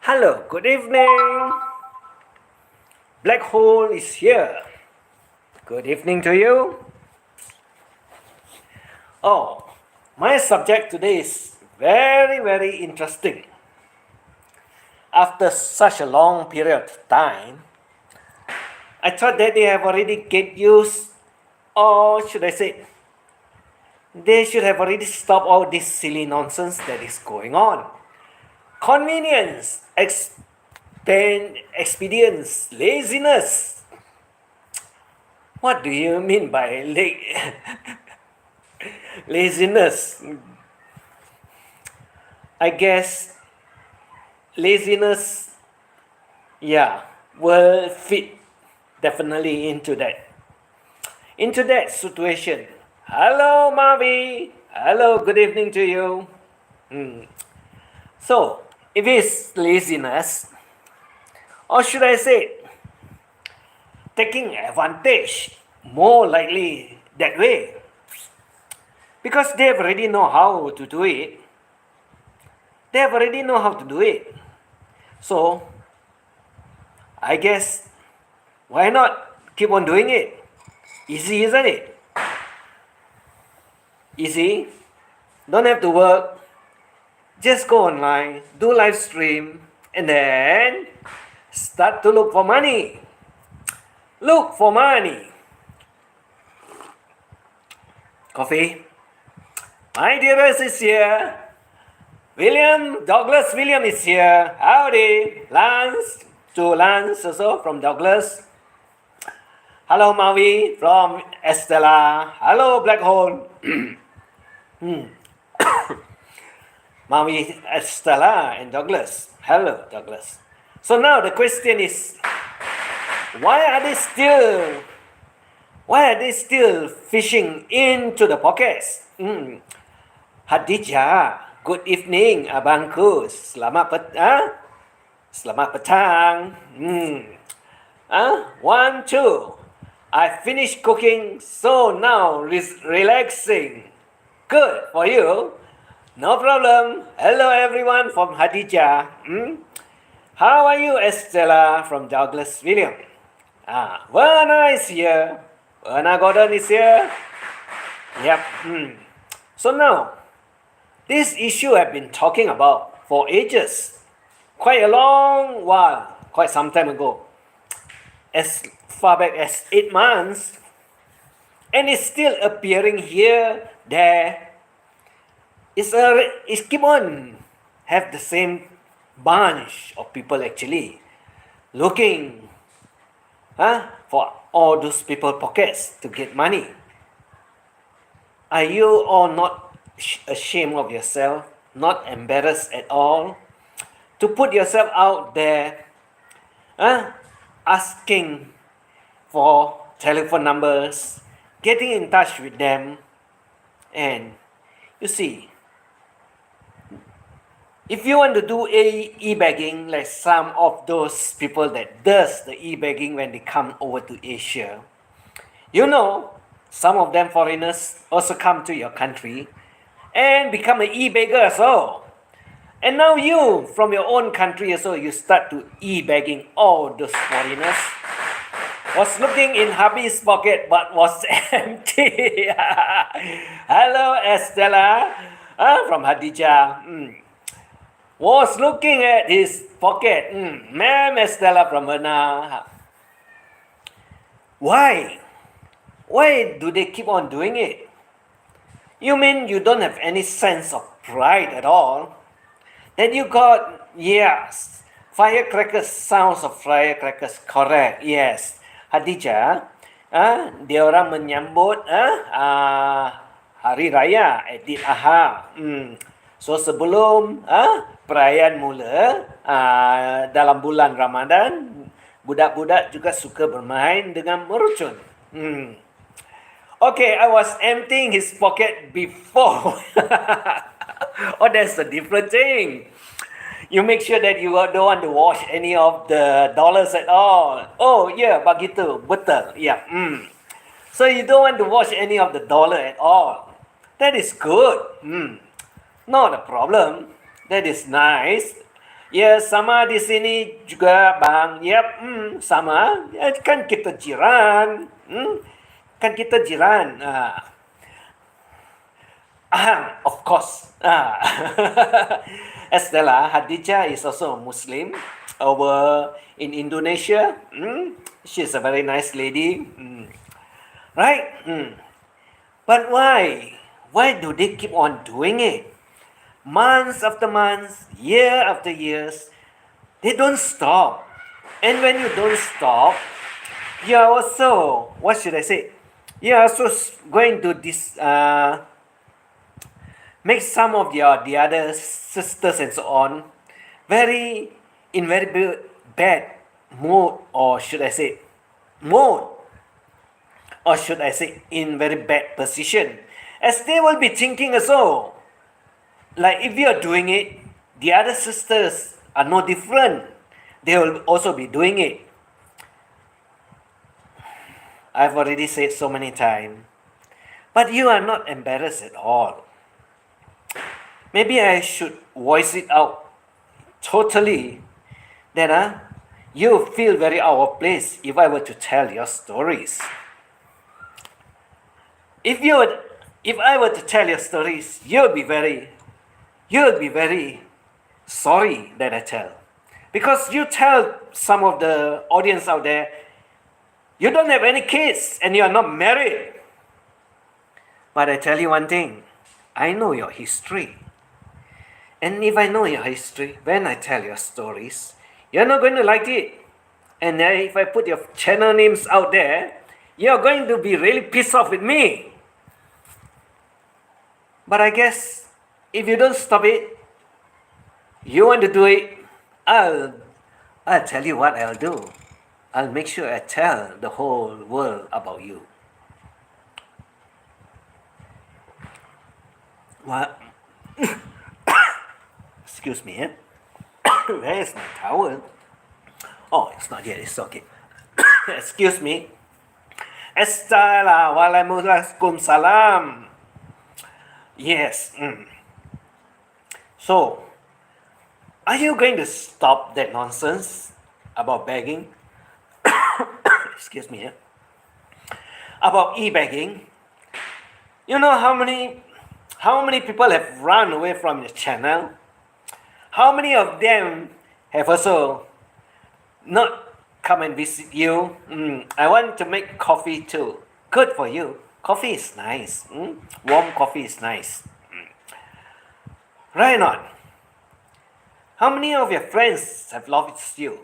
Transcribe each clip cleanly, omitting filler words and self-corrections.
Hello, good evening. Black hole is here. Good evening to you. Oh, my subject today is very interesting. After such a long period of time, I thought that they have already get used, or should I say, they should have already stopped all this silly nonsense that is going on. Convenience, expedience, laziness. What do you mean by laziness? I guess laziness, yeah, will fit definitely into that situation. Hello, Mavi. Hello, good evening to you. So, if it's laziness, or should I say, taking advantage, more likely that way, because they already know how to do it. They already know how to do it. So, I guess, why not keep on doing it? Easy, isn't it? Easy. Don't have to work. Just go online, do live stream, and then start to look for money. Look for money. Coffee. My dearest is here. Douglas William is here. Howdy. Lance also from Douglas. Hello, Mavi from Estella. Hello, Black Hole. Mavi, Estella, and Douglas. Hello, Douglas. So now the question is, why are they still fishing into the pockets? Hadija, good evening, abangku. Selamat petang. 1, 2. I finished cooking, so now relaxing. Good for you. No problem. Hello everyone from Hadija. How are you, Estella from Douglas William? Verna is here. Verna Gordon is here. Yep. So now, this issue I've been talking about for ages. Quite a long while. Quite some time ago. As far back as 8 months. And it's still appearing here, there. It's keep on have the same bunch of people actually looking for all those people pockets to get money. Are you all not ashamed of yourself, not embarrassed at all, to put yourself out there asking for telephone numbers, getting in touch with them? And you see, if you want to do e-bagging, like some of those people that does the e-bagging when they come over to Asia, you know, some of them foreigners also come to your country and become an e-bagger as well. And now you, from your own country also, you start to e-bagging all those foreigners. Was looking in hubby's pocket but was empty. Hello, Estella from Hadija. Was looking at his pocket. Ma'am Estella from Verna. Why? Why do they keep on doing it? You mean you don't have any sense of pride at all? That you got, yes, firecrackers, sounds of firecrackers, correct, yes. Hadija, dia orang menyambut Hari Raya Aidil Adha. So sebelum perayaan mula dalam bulan Ramadan, budak-budak juga suka bermain dengan merucun. Okay, I was emptying his pocket before. Oh, that's a different thing. You make sure that you don't want to wash any of the dollars at all. Oh, yeah, begitu. Betul. Yeah. So you don't want to wash any of the dollar at all. That is good. Not a problem. That is nice. Ya, sama di sini juga, Bang. Yap, sama. Ya, kan kita jiran. Kan kita jiran. Of course. Estella Hadija is also a Muslim over in Indonesia. She's a very nice lady. Right? But why? Why do they keep on doing it? Months after months, year after years, they don't stop. And when you don't stop, you are also, what should I say? You are also going to make some of the other sisters and so on in very bad mood, or should I say mode, or should I say in very bad position, as they will be thinking as well, like if you are doing it, the other sisters are no different, they will also be doing it. I've already said so many times, but you are not embarrassed at all. Maybe I should voice it out totally, that you feel very out of place if I were to tell your stories. If I were to tell your stories, you'll be very sorry that I tell. Because you tell some of the audience out there, you don't have any kids and you are not married. But I tell you one thing, I know your history. And if I know your history, when I tell your stories, you're not going to like it. And if I put your channel names out there, you're going to be really pissed off with me. But I guess if you don't stop it, you want to do it, I'll tell you what I'll do. I'll make sure I tell the whole world about you. What? Excuse me, eh? Where is my towel? Oh, it's not here, it's okay. Excuse me. Estella, waalaikumsalam salam. Yes. So, are you going to stop that nonsense about begging? Excuse me, eh? About e-begging? You know how many people have run away from your channel? How many of them have also not come and visit you? I want to make coffee too. Good for you. Coffee is nice. Warm coffee is nice. Right on. How many of your friends have lost you?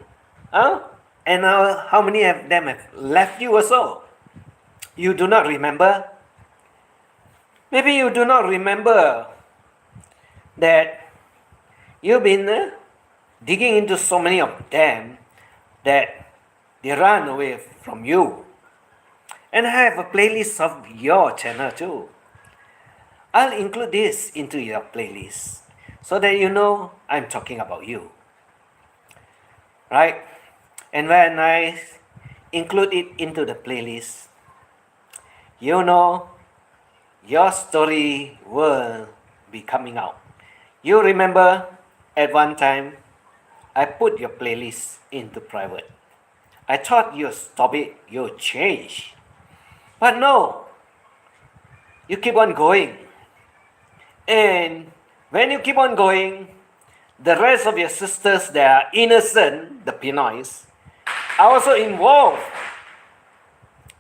And how many of them have left you also? You do not remember? Maybe you do not remember that you've been digging into so many of them that they run away from you. And I have a playlist of your channel too. I'll include this into your playlist so that you know I'm talking about you. Right? And when I include it into the playlist, you know your story will be coming out. You remember at one time I put your playlist into private. I thought you'd stop it, you'd change. But no, you keep on going. And when you keep on going, the rest of your sisters that are innocent, the Pinoys, are also involved,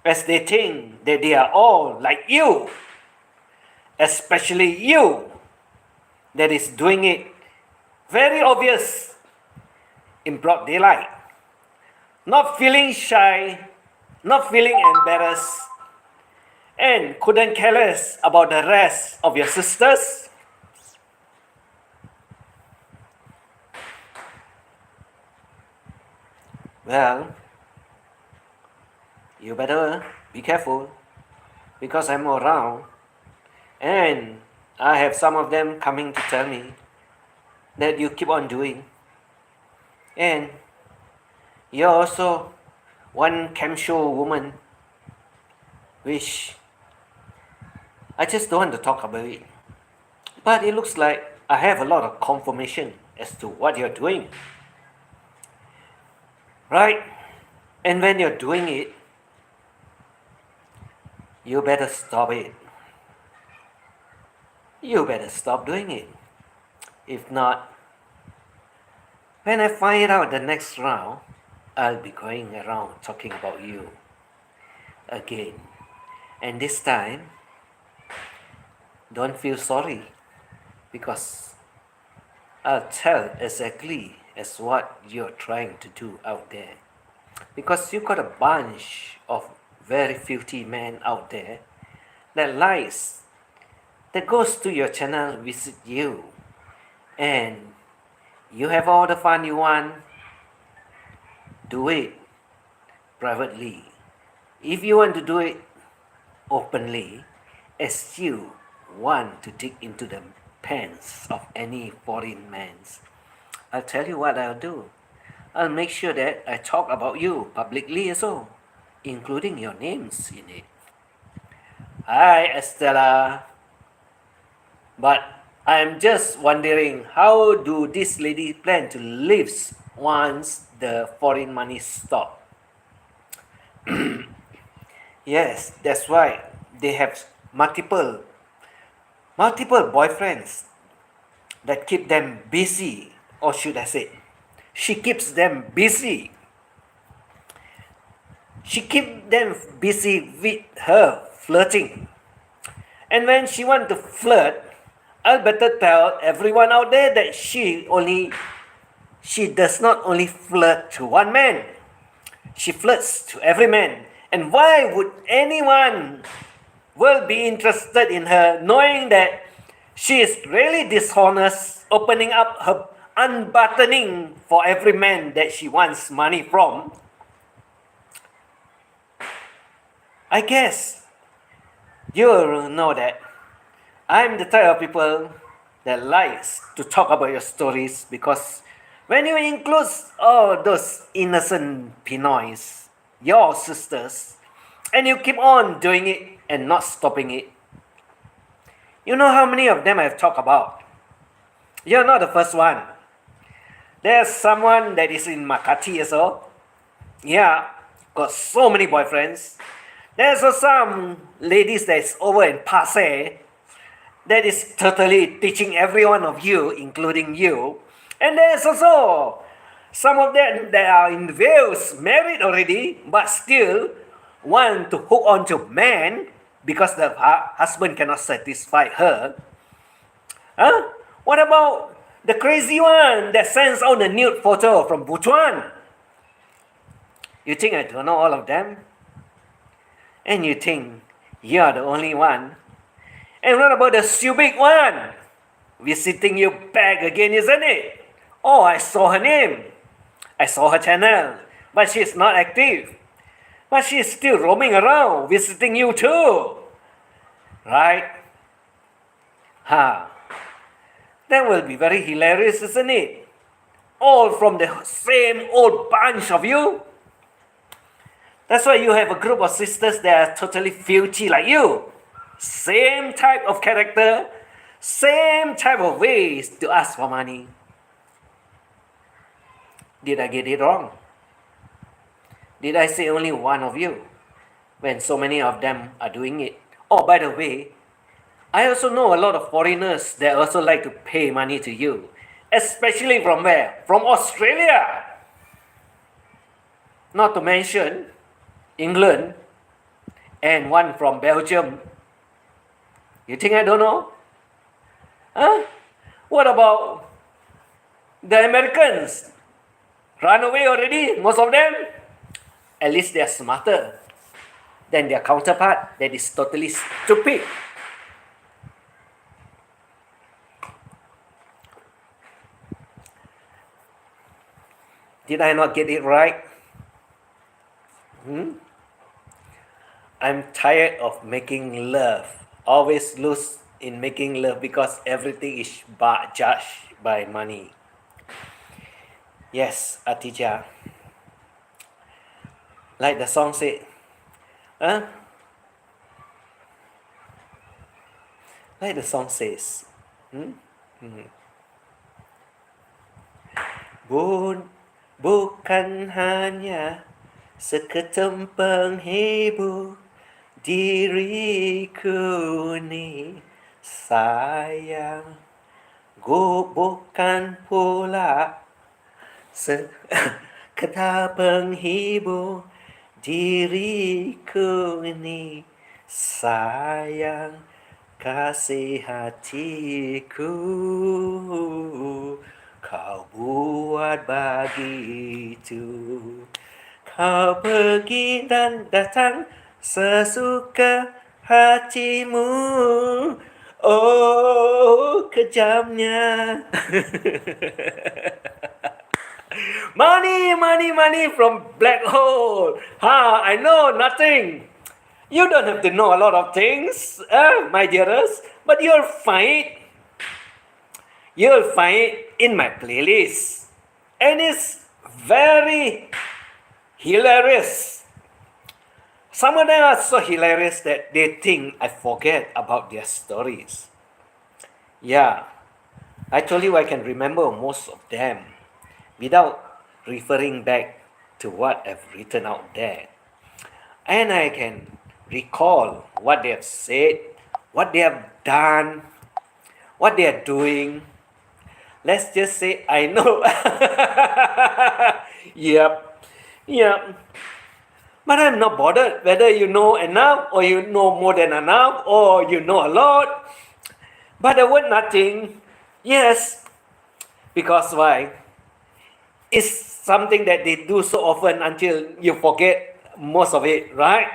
as they think that they are all like you, especially you, that is doing it very obvious in broad daylight, not feeling shy, not feeling embarrassed, and couldn't care less about the rest of your sisters. Well, you better be careful, because I'm around and I have some of them coming to tell me that you keep on doing. And you're also one camshaw woman, which I just don't want to talk about it. But it looks like I have a lot of confirmation as to what you're doing. Right? And when you're doing it, you better stop it. You better stop doing it. If not, when I find out the next round, I'll be going around talking about you again. And this time, don't feel sorry, because I'll tell exactly as what you're trying to do out there. Because you got a bunch of very filthy men out there that lies, that goes to your channel, visit you, and you have all the fun you want, do it privately. If you want to do it openly, as you want to dig into the pants of any foreign man's, I'll tell you what I'll do. I'll make sure that I talk about you publicly as well, including your names in it. Hi, Estella. But I'm just wondering, how do this lady plan to live once the foreign money stop? Yes, that's why they have multiple boyfriends that keep them busy, or should I say, she keeps them busy. She keeps them busy with her flirting. And when she wants to flirt, I'll better tell everyone out there that she does not only flirt to one man, she flirts to every man. And why would anyone will be interested in her, knowing that she is really dishonest, opening up her unbuttoning for every man that she wants money from? I guess you know that I'm the type of people that likes to talk about your stories, because when you include all those innocent Pinoys, your sisters, and you keep on doing it and not stopping it, you know how many of them I've talked about? You're not the first one. There's someone that is in Makati as well. Yeah, got so many boyfriends. There's also some ladies that's over in Pasay that is totally teaching every one of you, including you. And there's also some of them that are in Wales, married already, but still want to hook on to men because the husband cannot satisfy her. Huh? What about the crazy one that sends out the nude photo from Butuan? You think I don't know all of them? And you think you're the only one? And what about the Subic one? Visiting you back again, isn't it? Oh, I saw her name. I saw her channel. But she's not active. But she's still roaming around, visiting you too. Right? That will be very hilarious, isn't it? All from the same old bunch of you. That's why you have a group of sisters that are totally filthy like you. Same type of character, same type of ways to ask for money. Did I get it wrong? Did I say only one of you when so many of them are doing it? Oh, by the way, I also know a lot of foreigners that also like to pay money to you. Especially from where? From Australia. Not to mention England and one from Belgium. You think I don't know? Huh? What about the Americans? Run away already, most of them? At least they are smarter than their counterpart that is totally stupid. Did I not get it right? I'm tired of making love. Always lose in making love because everything is judged by money. Yes, Atija. Like the song said, huh? Like the song says, Bukan hanya seketempeng hibur diriku ni sayang. Bukan pula sekedar penghibur diriku ni sayang. Kasih hatiku kau buat begitu. Kau pergi dan datang sesuka hatimu. Oh, kejamnya. Money from black hole. I know nothing. You don't have to know a lot of things, my dearest, but you'll find in my playlist. And it's very hilarious. Some of them are so hilarious that they think I forget about their stories. Yeah, I told you I can remember most of them without referring back to what I've written out there. And I can recall what they have said, what they have done, what they are doing. Let's just say I know. Yep. But I'm not bothered whether you know enough or you know more than enough or you know a lot. But the word nothing, yes, because why? It's something that they do so often until you forget most of it, right?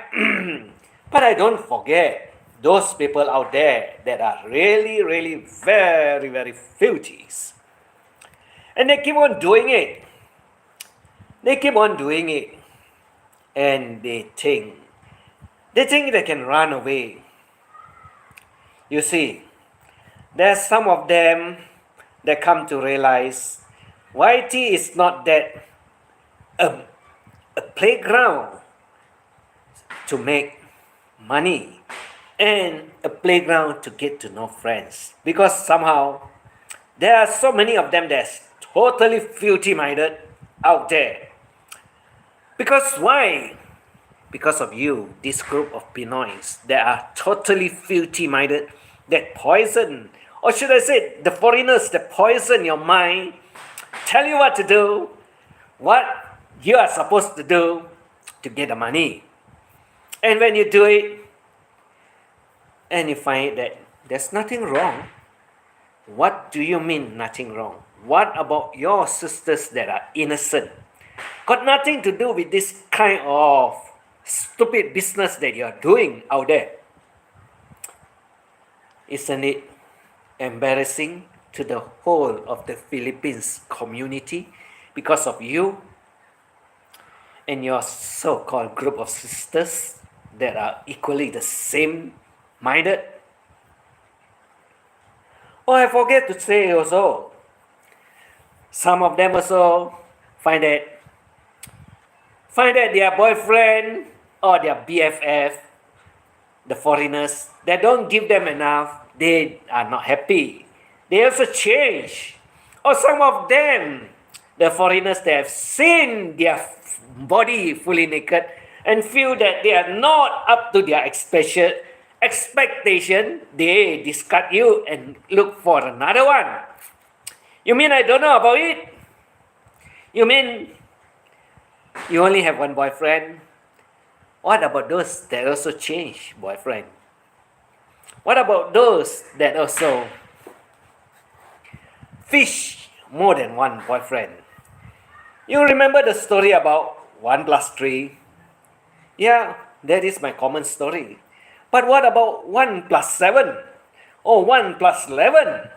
But I don't forget those people out there that are really, really very, very filthy. And they keep on doing it. And they think they can run away. You see, there's some of them that come to realize YT is not that a playground to make money and a playground to get to know friends. Because somehow there are so many of them that's totally filthy-minded out there. Because why? Because of you, this group of Pinoys that are totally filthy-minded, that poison, or should I say, the foreigners that poison your mind, tell you what to do, what you are supposed to do to get the money. And when you do it, and you find that there's nothing wrong, what do you mean nothing wrong? What about your sisters that are innocent? Got nothing to do with this kind of stupid business that you are doing out there. Isn't it embarrassing to the whole of the Philippines community because of you and your so-called group of sisters that are equally the same minded? Oh, I forget to say also, some of them also find that their boyfriend or their BFF, the foreigners, they don't give them enough, they are not happy. They also change. Or some of them, the foreigners, they have seen their body fully naked and feel that they are not up to their expectation, they discard you and look for another one. You mean I don't know about it? You mean you only have one boyfriend? What about those that also change boyfriend? What about those that also fish more than one boyfriend? You remember the story about 1 plus 3? Yeah, that is my common story. But what about 1 plus 7? Or 1 plus 11?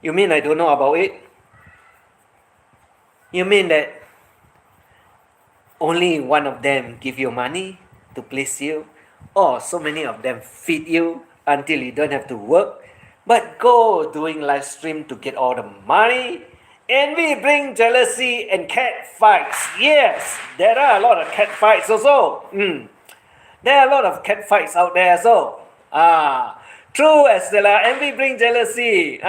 You mean I don't know about it? You mean that only one of them give you money to please you? Or so many of them feed you until you don't have to work, but go doing live stream to get all the money? And we bring jealousy and cat fights. Yes, there are a lot of cat fights also. There are a lot of cat fights out there also. True, Estella. Envy brings jealousy.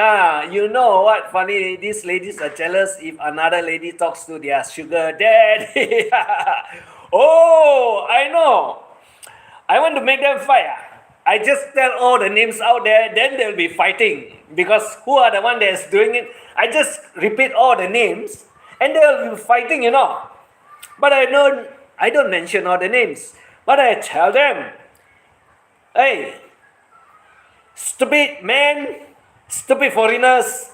You know what? Funny, these ladies are jealous if another lady talks to their sugar daddy. Oh, I know. I want to make them fight. I just tell all the names out there, then they'll be fighting. Because who are the one that's doing it? I just repeat all the names, and they'll be fighting, you know. But I don't mention all the names. But I tell them, hey, stupid man, stupid foreigners,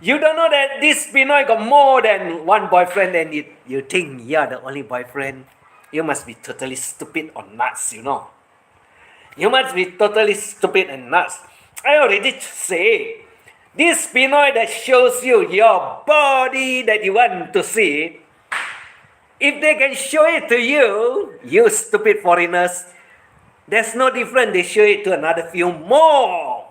you don't know that this Pinoy got more than one boyfriend and you think you're the only boyfriend. You must be totally stupid or nuts, you know. You must be totally stupid and nuts. I already say, this Pinoy that shows you your body that you want to see, if they can show it to you, you stupid foreigners, there's no difference. They show it to another few more.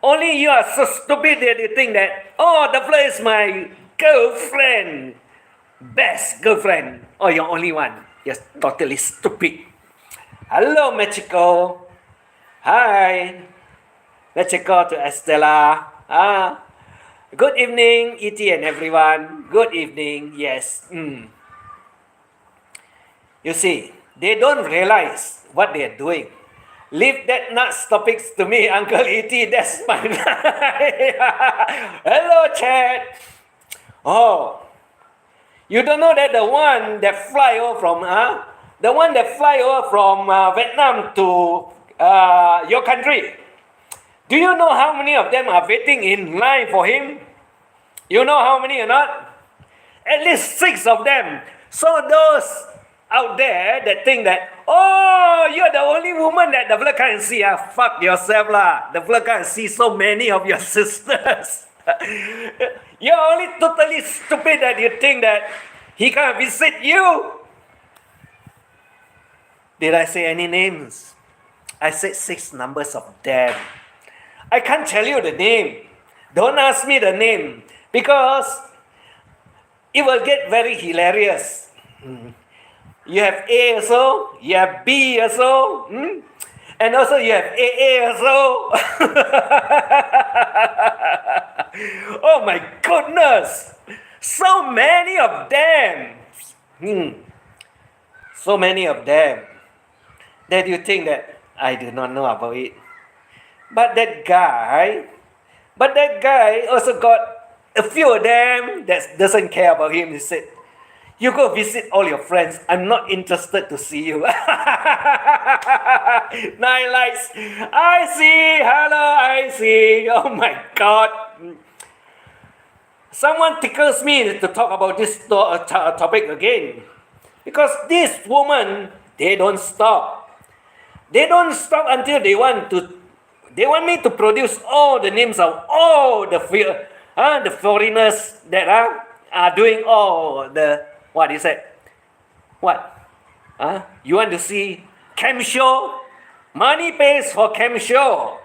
Only you are so stupid that you think that, oh, the fella is my girlfriend, best girlfriend. Oh, you're only one. You're totally stupid. Hello, Mexico. Hi, Mexico to Estella. Good evening, E.T. and everyone. Good evening. Yes. You see, they don't realize what they're doing. Leave that nuts topics to me, Uncle E.T. That's my Hello, Chad. Oh, you don't know that the one that fly over from Vietnam to your country. Do you know how many of them are waiting in line for him? You know how many or not? At least 6 of them. So those out there that think that, oh, you're the only woman that the fella can't see. Fuck yourself lah. The fella can't see so many of your sisters. You're only totally stupid that you think that he can't visit you. Did I say any names? I said 6 numbers of them. I can't tell you the name. Don't ask me the name because it will get very hilarious. You have A also, you have B also, and also you have AA also. Oh my goodness! So many of them. So many of them that you think that I do not know about it. But that guy also got a few of them that doesn't care about him. He said, you go visit all your friends. I'm not interested to see you. 9 likes. I see. Hello, I see. Oh my God. Someone tickles me to talk about this topic again. Because this woman, they don't stop. They don't stop until they want me to produce all the names of all the foreigners that are doing all the, what is it? What? You want to see cam show? Money pays for cam show.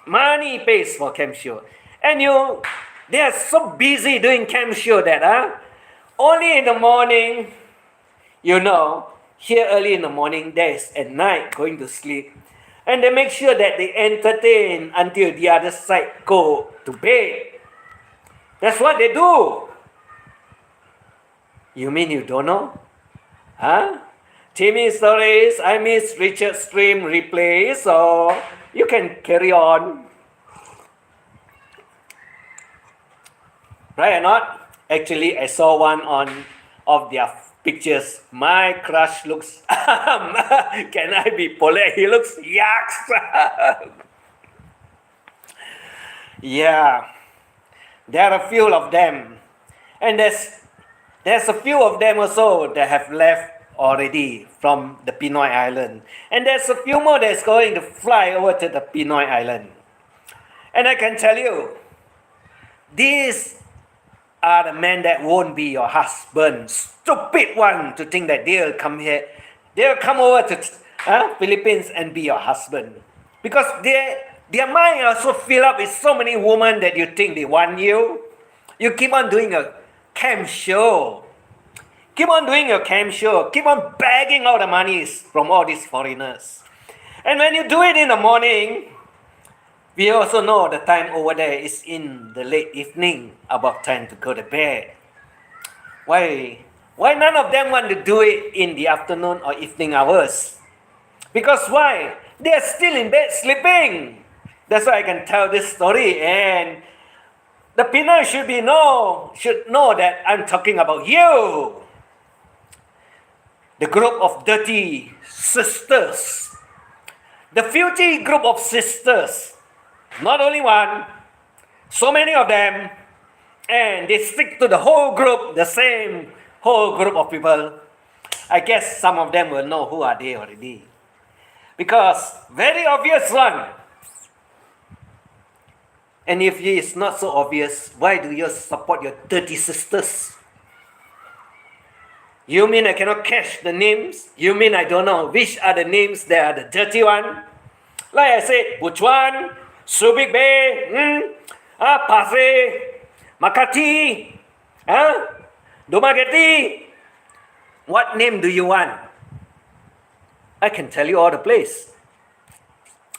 Money pays for cam show. And they are so busy doing cam show that only in the morning, here early in the morning, there is at night going to sleep. And they make sure that they entertain until the other side go to bed. That's what they do. You mean you don't know? Timmy stories, I miss Richard stream replay, so you can carry on. Right or not? Actually, I saw one of their pictures. My crush looks, can I be polite? He looks yucks. Yeah, there are a few of them. And there's a few of them also that have left already from the Pinoy Island. And there's a few more that's going to fly over to the Pinoy Island. And I can tell you, these are the men that won't be your husband. Stupid one to think that they'll come here. They'll come over to Philippines and be your husband. Because their mind are so filled up with so many women that you think they want you. You keep on doing a cam show. Keep on doing your cam show. Keep on bagging all the monies from all these foreigners. And when you do it in the morning, We also know the time over there is in the late evening, about time to go to bed. Why none of them want to do it in the afternoon or evening hours? Because why? They are still in bed sleeping. That's why I can tell this story, and the Pinoy should know that I'm talking about you. The group of dirty sisters. The filthy group of sisters. Not only one, so many of them, and they stick to the whole group, the same whole group of people. I guess some of them will know who are they already. Because very obvious one. And if it is not so obvious, why do you support your dirty sisters? You mean I cannot catch the names? You mean I don't know which are the names that are the dirty one? Like I said, Buchuan, Subic Bay, Pasir, Makati, Dumaguete. What name do you want? I can tell you all the place.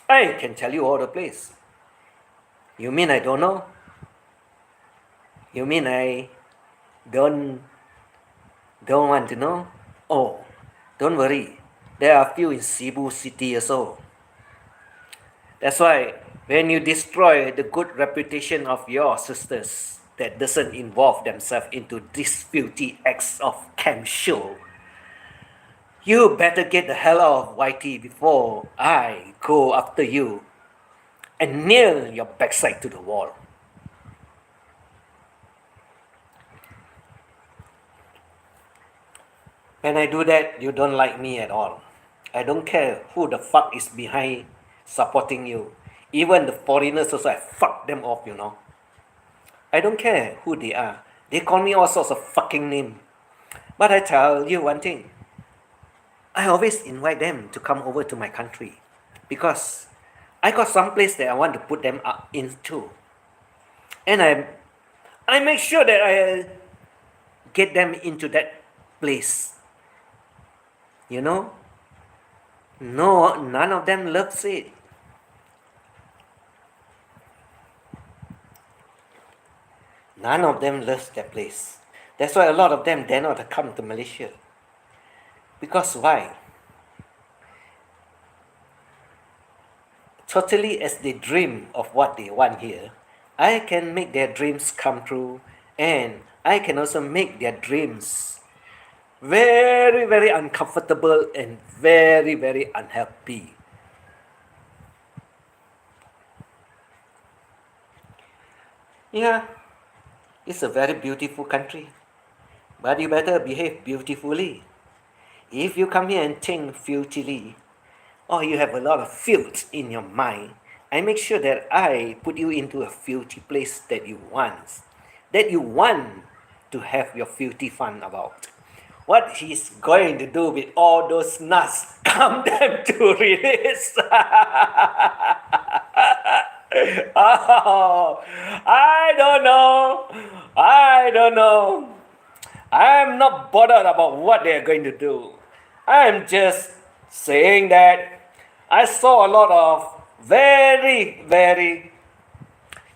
I can tell you all the place. You mean I don't know? You mean I don't want to know? Oh, don't worry. There are a few in Cebu City also. That's why when you destroy the good reputation of your sisters that doesn't involve themselves into these filthy acts of camp show, you better get the hell out of YT before I go after you and nail your backside to the wall. When I do that, you don't like me at all. I don't care who the fuck is behind supporting you. Even the foreigners also, I fuck them off, you know. I don't care who they are. They call me all sorts of fucking names. But I tell you one thing. I always invite them to come over to my country. Because I got some place that I want to put them up into. And I make sure that I get them into that place. You know? No, none of them loves it. None of them loves that place. That's why a lot of them dare not come to Malaysia. Because why? Totally as they dream of what they want here, I can make their dreams come true, and I can also make their dreams very, very uncomfortable and very, very unhappy. Yeah, it's a very beautiful country, but you better behave beautifully. If you come here and think filthily, or you have a lot of filth in your mind, I make sure that I put you into a filthy place that you want to have your filthy fun about. What he's going to do with all those nuts, come them to release. Oh, I don't know. I'm not bothered about what they're going to do. I'm just saying that I saw a lot of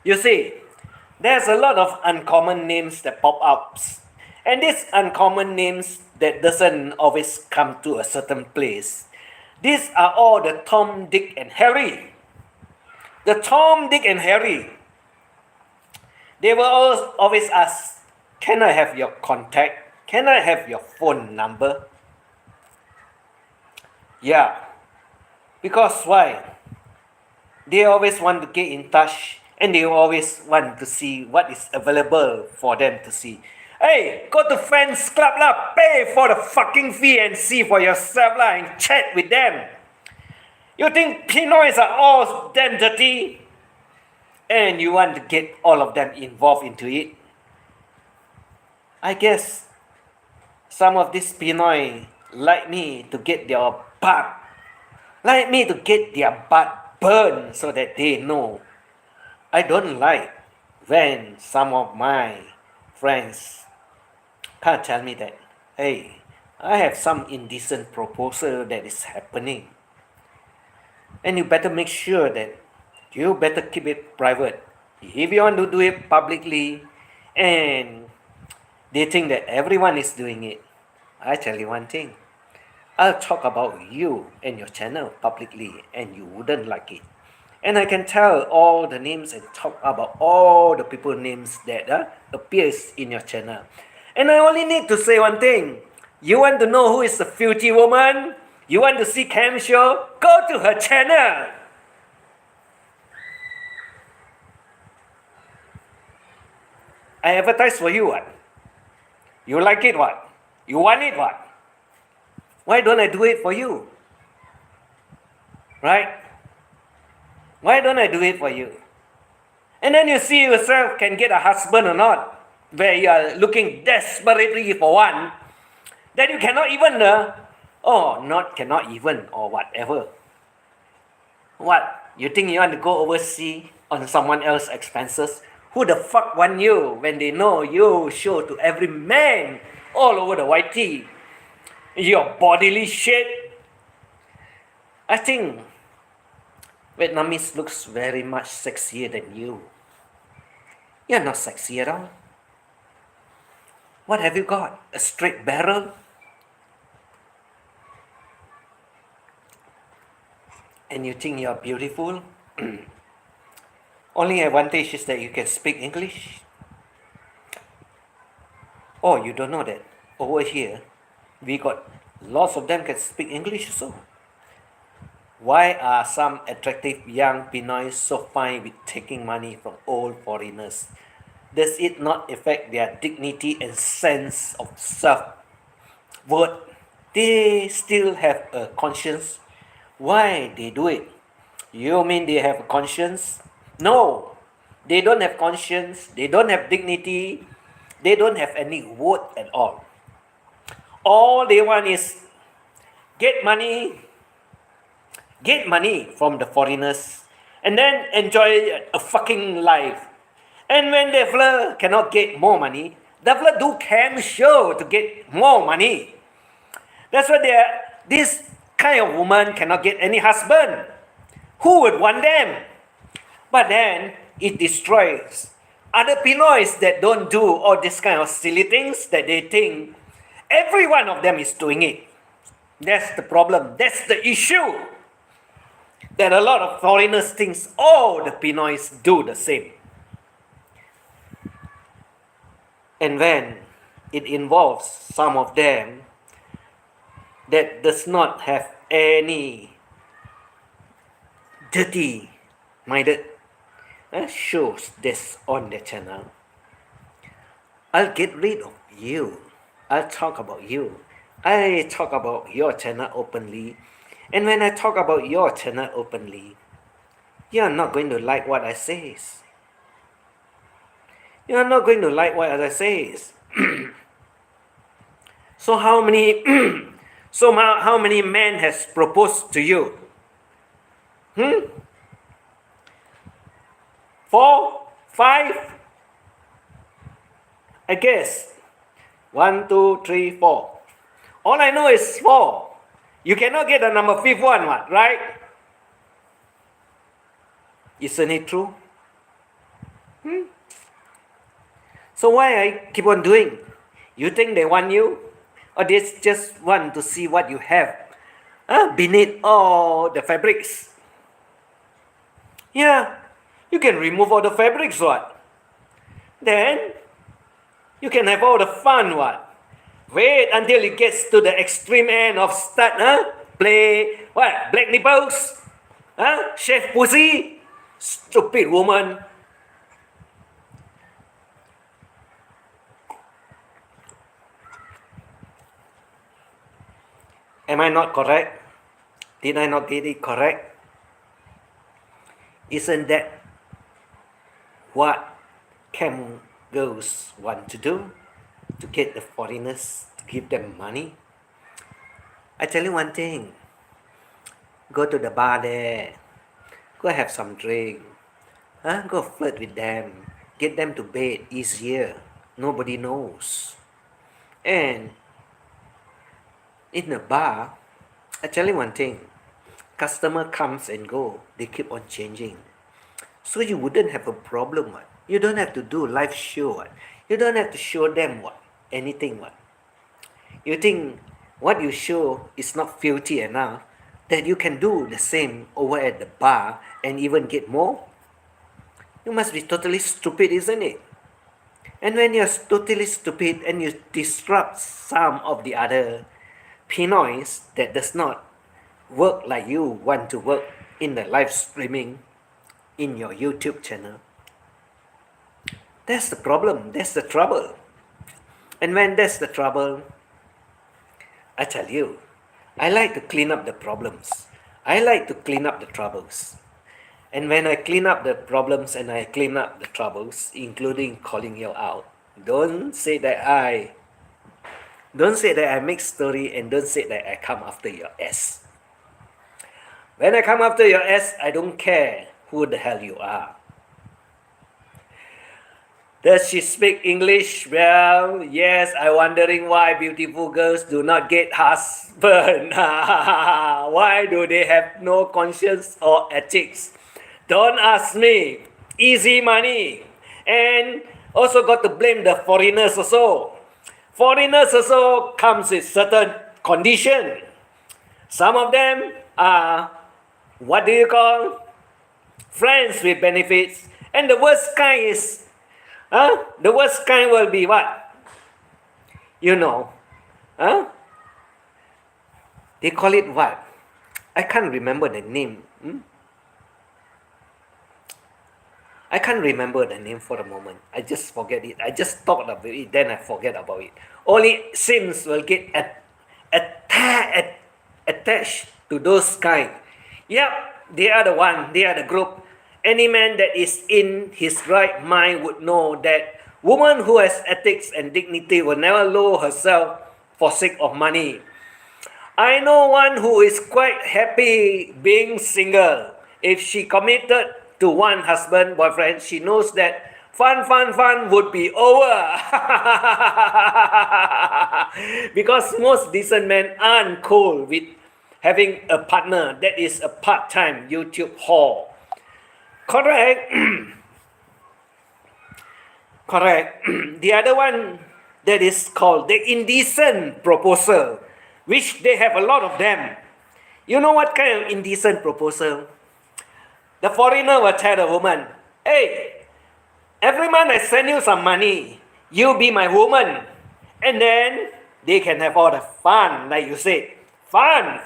you see, there's a lot of uncommon names that pop up. And these uncommon names that doesn't always come to a certain place. These are all the Tom, Dick, and Harry. The Tom, Dick, and Harry. They will always ask, can I have your contact? Can I have your phone number? Yeah. Because why? They always want to get in touch, and they always want to see what is available for them to see. Hey, go to Fans Club lah, pay for the fucking fee and see for yourself lah, and chat with them. You think Pinoys are all damn dirty? And you want to get all of them involved into it? I guess some of these Pinoy like me to get their butt burned so that they know. I don't like when some of my friends can't tell me that, hey, I have some indecent proposal that is happening. And you better make sure that you better keep it private. If you want to do it publicly and they think that everyone is doing it, I tell you one thing. I'll talk about you and your channel publicly and you wouldn't like it. And I can tell all the names and talk about all the people names that appears in your channel. And I only need to say one thing. You want to know who is the filthy woman? You want to see Cam show? Go to her channel. I advertise for you what? You like it what? You want it what? Why don't I do it for you? Right? Why don't I do it for you? And then you see yourself can get a husband or not, where you are looking desperately for one, that you cannot even, cannot even, or whatever. What? You think you want to go overseas on someone else's expenses? Who the fuck want you when they know you show to every man all over the YT your bodily shape? I think Vietnamese looks very much sexier than you. You're not sexy at all. What have you got? A straight barrel? And you think you're beautiful? Only advantage is that you can speak English. Oh, you don't know that. Over here, we got lots of them can speak English also. Why are some attractive young Pinoys so fine with taking money from old foreigners? Does it not affect their dignity and sense of self-worth? They still have a conscience. Why they do it? You mean they have a conscience? No, they don't have conscience. They don't have dignity. They don't have any worth at all. All they want is get money from the foreigners and then enjoy a fucking life. And when the fella cannot get more money, the fella do cam show to get more money. That's why this kind of woman cannot get any husband. Who would want them? But then it destroys other Pinoys that don't do all this kind of silly things that they think every one of them is doing it. That's the problem. That's the issue. That a lot of foreigners think all the Pinoys do the same. And when it involves some of them that does not have any dirty-minded shows this on the channel, I'll get rid of you. I'll talk about you. I talk about your channel openly. And when I talk about your channel openly, you're not going to like what I say. You're not going to like what I say. So how many how many men has proposed to you? 4, 5? I guess 1, 2, 3, 4. All I know is 4. You cannot get the number 5th one, right? Isn't it true? So why I keep on doing? You think they want you? Or they just want to see what you have beneath all the fabrics? Yeah, you can remove all the fabrics, what? Then you can have all the fun, what? Wait until it gets to the extreme end of start, play what? Black nipples? Chef pussy? Stupid woman. Am I not correct? Did I not get it correct? Isn't that what cam girls want to do? To get the foreigners to give them money? I tell you one thing. Go to the bar there. Go have some drink. Go flirt with them. Get them to bed easier. Nobody knows. And in the bar, I tell you one thing. Customer comes and go. They keep on changing. So you wouldn't have a problem, what? You don't have to do live show, what? You don't have to show them what? Anything, what? You think what you show is not filthy enough that you can do the same over at the bar and even get more? You must be totally stupid, isn't it? And when you're totally stupid and you disrupt some of the other Pinoys that does not work like you want to work in the live streaming in your YouTube channel, that's the problem, that's the trouble. And when that's the trouble, I tell you, I like to clean up the problems. I like to clean up the troubles. And when I clean up the problems and I clean up the troubles, including calling you out, don't say that I make story, and don't say that I come after your ass. When I come after your ass, I don't care who the hell you are. Does she speak English well? Yes, I'm wondering why beautiful girls do not get husband. Why do they have no conscience or ethics? Don't ask me. Easy money. And also got to blame the foreigners also. Foreigners also comes with certain condition. Some of them are, what do you call? Friends with benefits. And the worst kind is, the worst kind will be what? You know. They call it what? I can't remember the name. I can't remember the name for a moment. I just forget it. I just thought about it, then I forget about it. Only Sims will get attached to those kind. Yep, they are the one, they are the group. Any man that is in his right mind would know that woman who has ethics and dignity will never lower herself for sake of money. I know one who is quite happy being single. If she committed to one husband, boyfriend, she knows that fun would be over. Because most decent men aren't cool with having a partner that is a part-time YouTube whore. Correct. Correct. The other one that is called the indecent proposal, which they have a lot of them. You know what kind of indecent proposal? The foreigner will tell the woman, hey, every month I send you some money. You be my woman. And then they can have all the fun, like you said. Fun.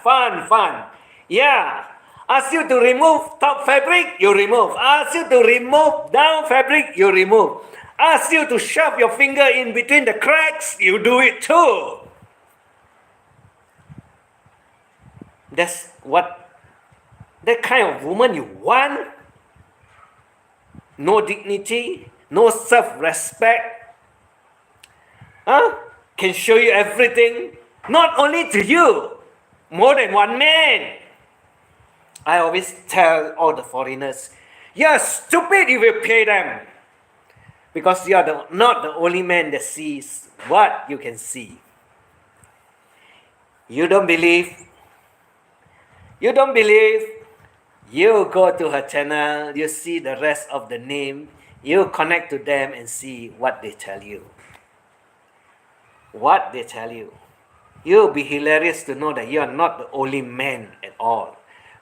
Yeah. Ask you to remove top fabric, you remove. Ask you to remove down fabric, you remove. Ask you to shove your finger in between the cracks, you do it too. That's what, that kind of woman you want? No dignity, no self-respect. Can show you everything. Not only to you, more than one man. I always tell all the foreigners, you're stupid if you pay them. Because you're not the only man that sees what you can see. You don't believe? You go to her channel, you see the rest of the name, you connect to them and see what they tell you. What they tell you. You'll be hilarious to know that you are not the only man at all.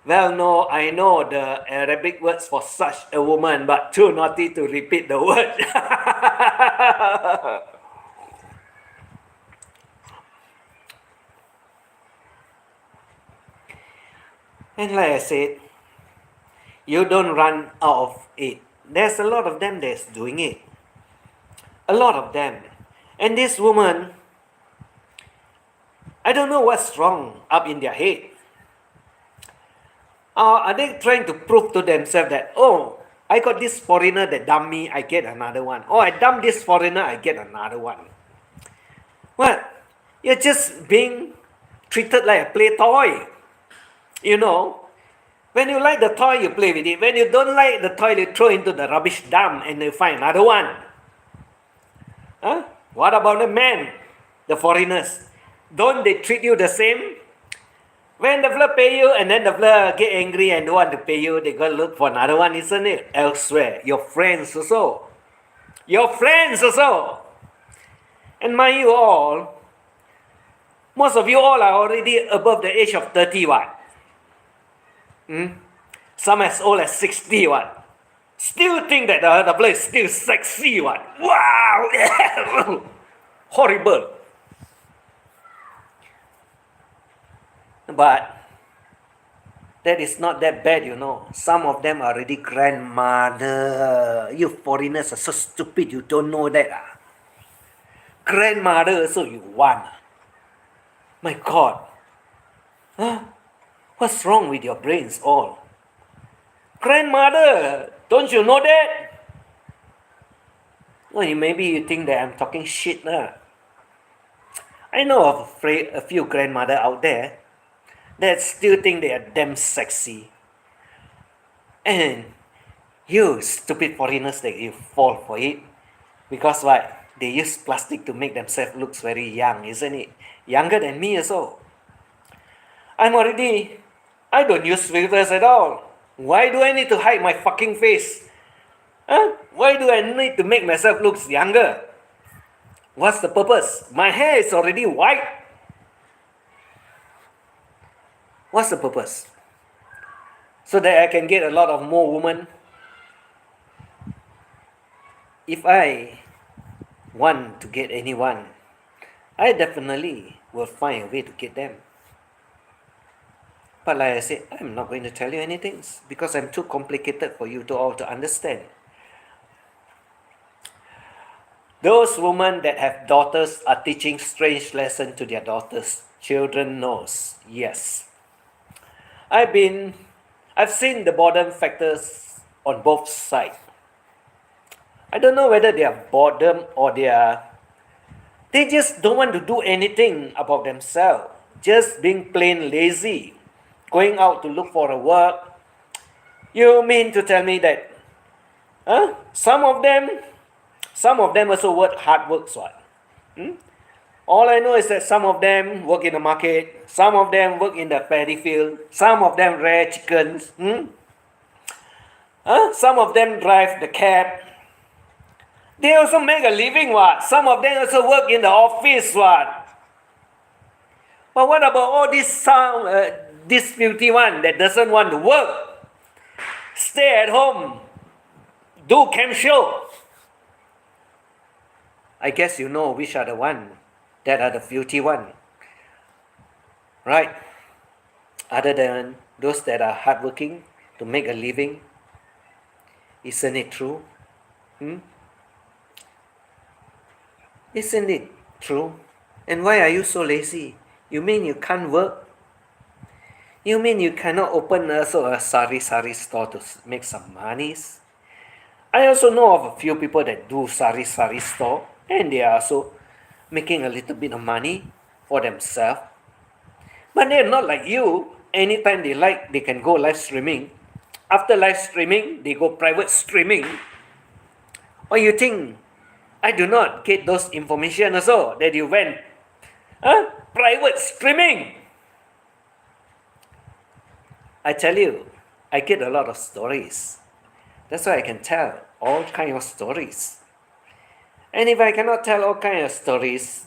Well, no, I know the Arabic words for such a woman, but too naughty to repeat the word. And like I said, you don't run out of it. There's a lot of them that's doing it. A lot of them. And this woman, I don't know what's wrong up in their head. Are they trying to prove to themselves that, oh, I got this foreigner that dumped me, I get another one. Oh, I dumped this foreigner, I get another one. Well, you're just being treated like a play toy. You know, when you like the toy, you play with it. When you don't like the toy, you throw into the rubbish dump and you find another one. What about the men, the foreigners? Don't they treat you the same? When the fella pay you and then the fella get angry and don't want to pay you, they go look for another one, isn't it? Elsewhere. Your friends also. Your friends also. And mind you all, most of you all are already above the age of 30 what? Some as old as 60 what? Still think that the fella is still sexy what? Wow! Horrible. But that is not that bad, you know. Some of them are already grandmother. You foreigners are so stupid, you don't know that. Grandmother also you want. My God. Huh? What's wrong with your brains all? Grandmother, don't you know that? Well, maybe you think that I'm talking shit. I know of a few grandmother out there that still think they are damn sexy. And you stupid foreigners that you fall for it. Because what? They use plastic to make themselves look very young, isn't it? Younger than me also. I don't use filters at all. Why do I need to hide my fucking face? Why do I need to make myself look younger? What's the purpose? My hair is already white. What's the purpose? So that I can get a lot of more women? If I want to get anyone, I definitely will find a way to get them. But like I said, I'm not going to tell you anything because I'm too complicated for you to all to understand. Those women that have daughters are teaching strange lessons to their daughters. Children knows. Yes. I've seen the boredom factors on both sides. I don't know whether they are boredom or they just don't want to do anything about themselves. Just being plain lazy. Going out to look for a work. You mean to tell me that some of them also work hard work, what? All I know is that some of them work in the market, some of them work in the paddy field, some of them rear chickens, some of them drive the cab. They also make a living, what? Some of them also work in the office, what? But what about all this filthy one that doesn't want to work? Stay at home, do camp show. I guess you know which are the one that are the filthy one, right? Other than those that are hardworking to make a living. Isn't it true? Isn't it true? And why are you so lazy? You mean you can't work? You mean you cannot open also a sari store to make some monies? I also know of a few people that do sari store, and they are also making a little bit of money for themselves. But they're not like you. Anytime they like, they can go live streaming. After live streaming, they go private streaming. Or you think I do not get those information also that you went private streaming? I tell you, I get a lot of stories. That's why I can tell all kinds of stories. And if I cannot tell all kinds of stories,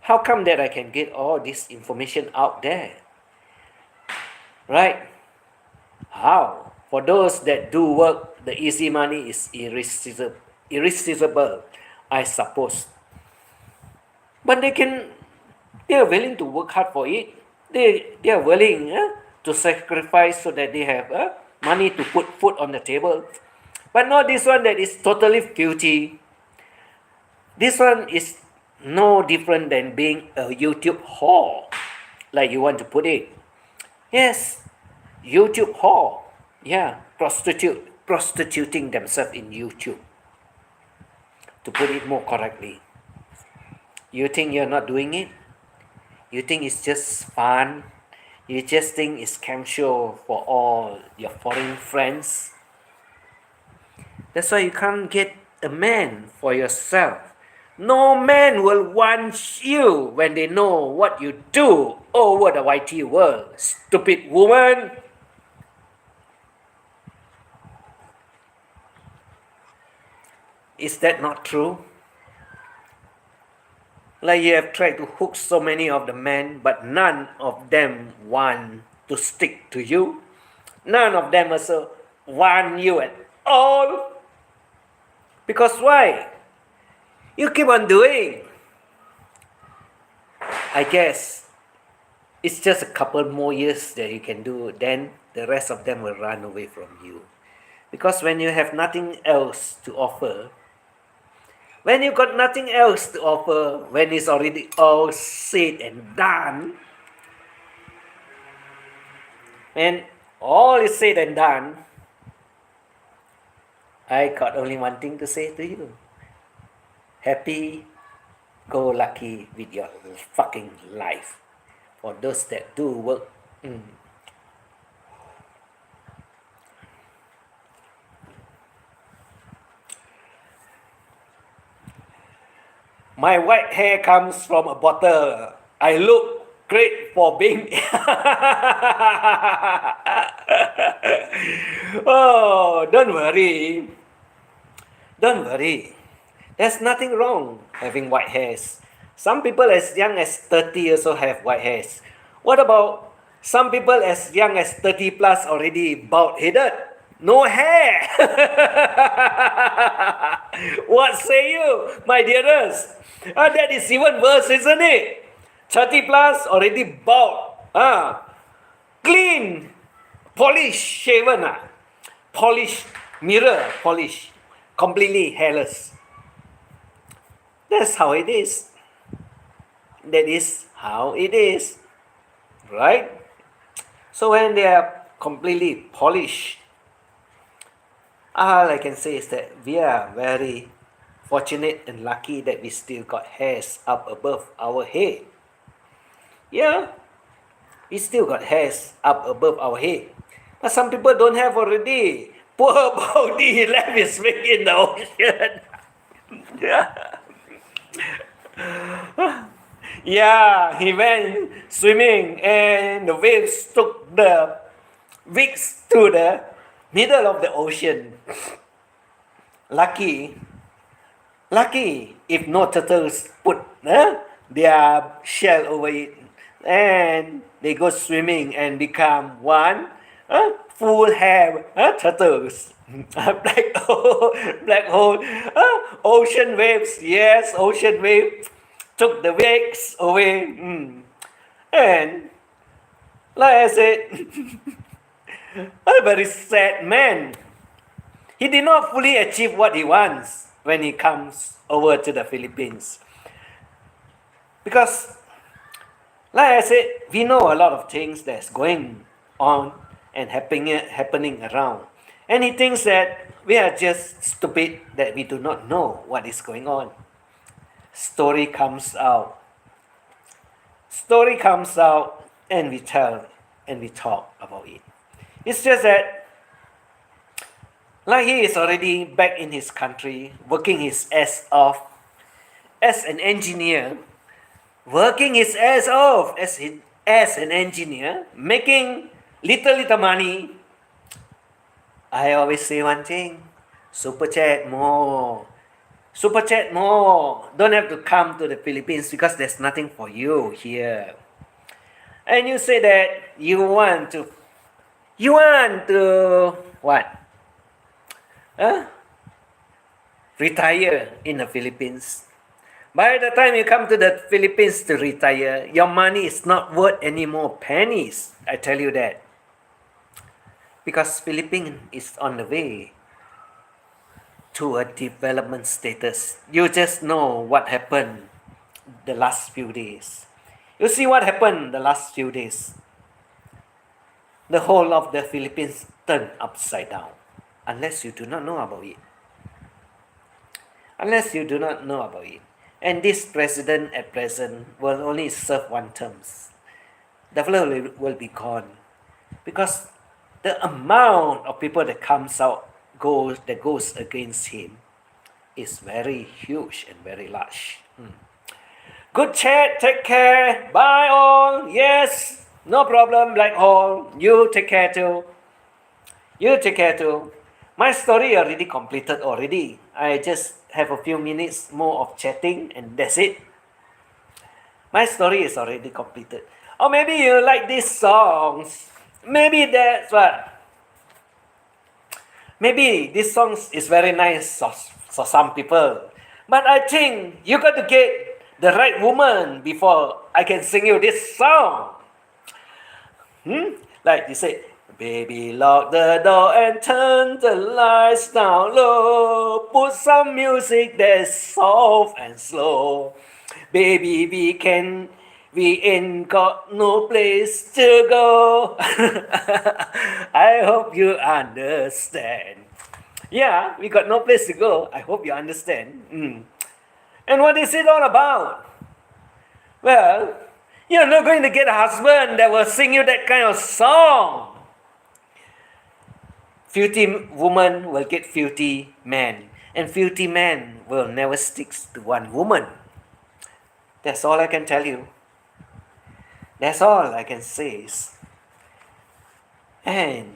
how come that I can get all this information out there? Right? How? For those that do work, the easy money is irresistible, I suppose. But they are willing to work hard for it. They are willing to sacrifice so that they have money to put food on the table. But not this one that is totally filthy. This one is no different than being a YouTube whore, like you want to put it. Yes, YouTube whore. Yeah, prostituting themselves in YouTube. To put it more correctly. You think you're not doing it? You think it's just fun? You just think it's camp show for all your foreign friends? That's why you can't get a man for yourself. No man will want you when they know what you do over the YT world. Stupid woman. Is that not true? Like you have tried to hook so many of the men, but none of them want to stick to you. None of them also want you at all. Because why? You keep on doing. I guess it's just a couple more years that you can do, then the rest of them will run away from you. Because when you have nothing else to offer, when you got nothing else to offer, when it's already all said and done, when all is said and done, I got only one thing to say to you. Happy go lucky with your fucking life. For those that do work. My white hair comes from a bottle. I look great for being. Oh, don't worry. Don't worry. There's nothing wrong having white hairs. Some people as young as 30 also have white hairs. What about some people as young as 30 plus already bald-headed? No hair. What say you, my dearest? That is even worse, isn't it? 30 plus already bald. Clean, polished, shaven. Polished, mirror polish. Completely hairless. That's how it is. That is how it is. Right? So when they are completely polished, all I can say is that we are very fortunate and lucky that we still got hairs up above our head. Yeah, we still got hairs up above our head. But some people don't have already. Poor body left his wing in the ocean. Yeah, he went swimming and the waves took the wigs to the middle of the ocean. Lucky if no turtles put their shell over it and they go swimming and become one full hair turtles. Black hole, ocean waves, yes, ocean wave took the wigs away. And like I said, a very sad man. He did not fully achieve what he wants when he comes over to the Philippines. Because, like I said, we know a lot of things that's going on and happening around. And he thinks that we are just stupid, that we do not know what is going on. Story comes out and we tell and we talk about it. It's just that like he is already back in his country, working his ass off as an engineer, working his ass off as an engineer, making little money. I always say one thing, super chat more. Super chat more. Don't have to come to the Philippines because there's nothing for you here. And you say that you want to what? Retire in the Philippines. By the time you come to the Philippines to retire, your money is not worth any more pennies. I tell you that. Because Philippines is on the way to a development status. You just know what happened the last few days. You see what happened the last few days. The whole of the Philippines turned upside down. Unless you do not know about it. Unless you do not know about it. And this president at present will only serve one term. The fellow will be gone. Because the amount of people that comes out goes against him is very huge and very large. Good chat, take care, bye all. Yes, no problem, Black Hole. You take care too. You take care too. My story already completed already. I just have a few minutes more of chatting and that's it. My story is already completed. Or maybe you like these songs. Maybe that's what. Maybe this song is very nice for some people. But I think you got to get the right woman before I can sing you this song. Like you say, baby, lock the door and turn the lights down low. Put some music that's soft and slow. Baby, we ain't got no place to go. I hope you understand. Yeah, we got no place to go. I hope you understand. And what is it all about? Well, you're not going to get a husband that will sing you that kind of song. Filthy woman will get filthy man. And filthy man will never stick to one woman. That's all I can tell you. That's all I can say. And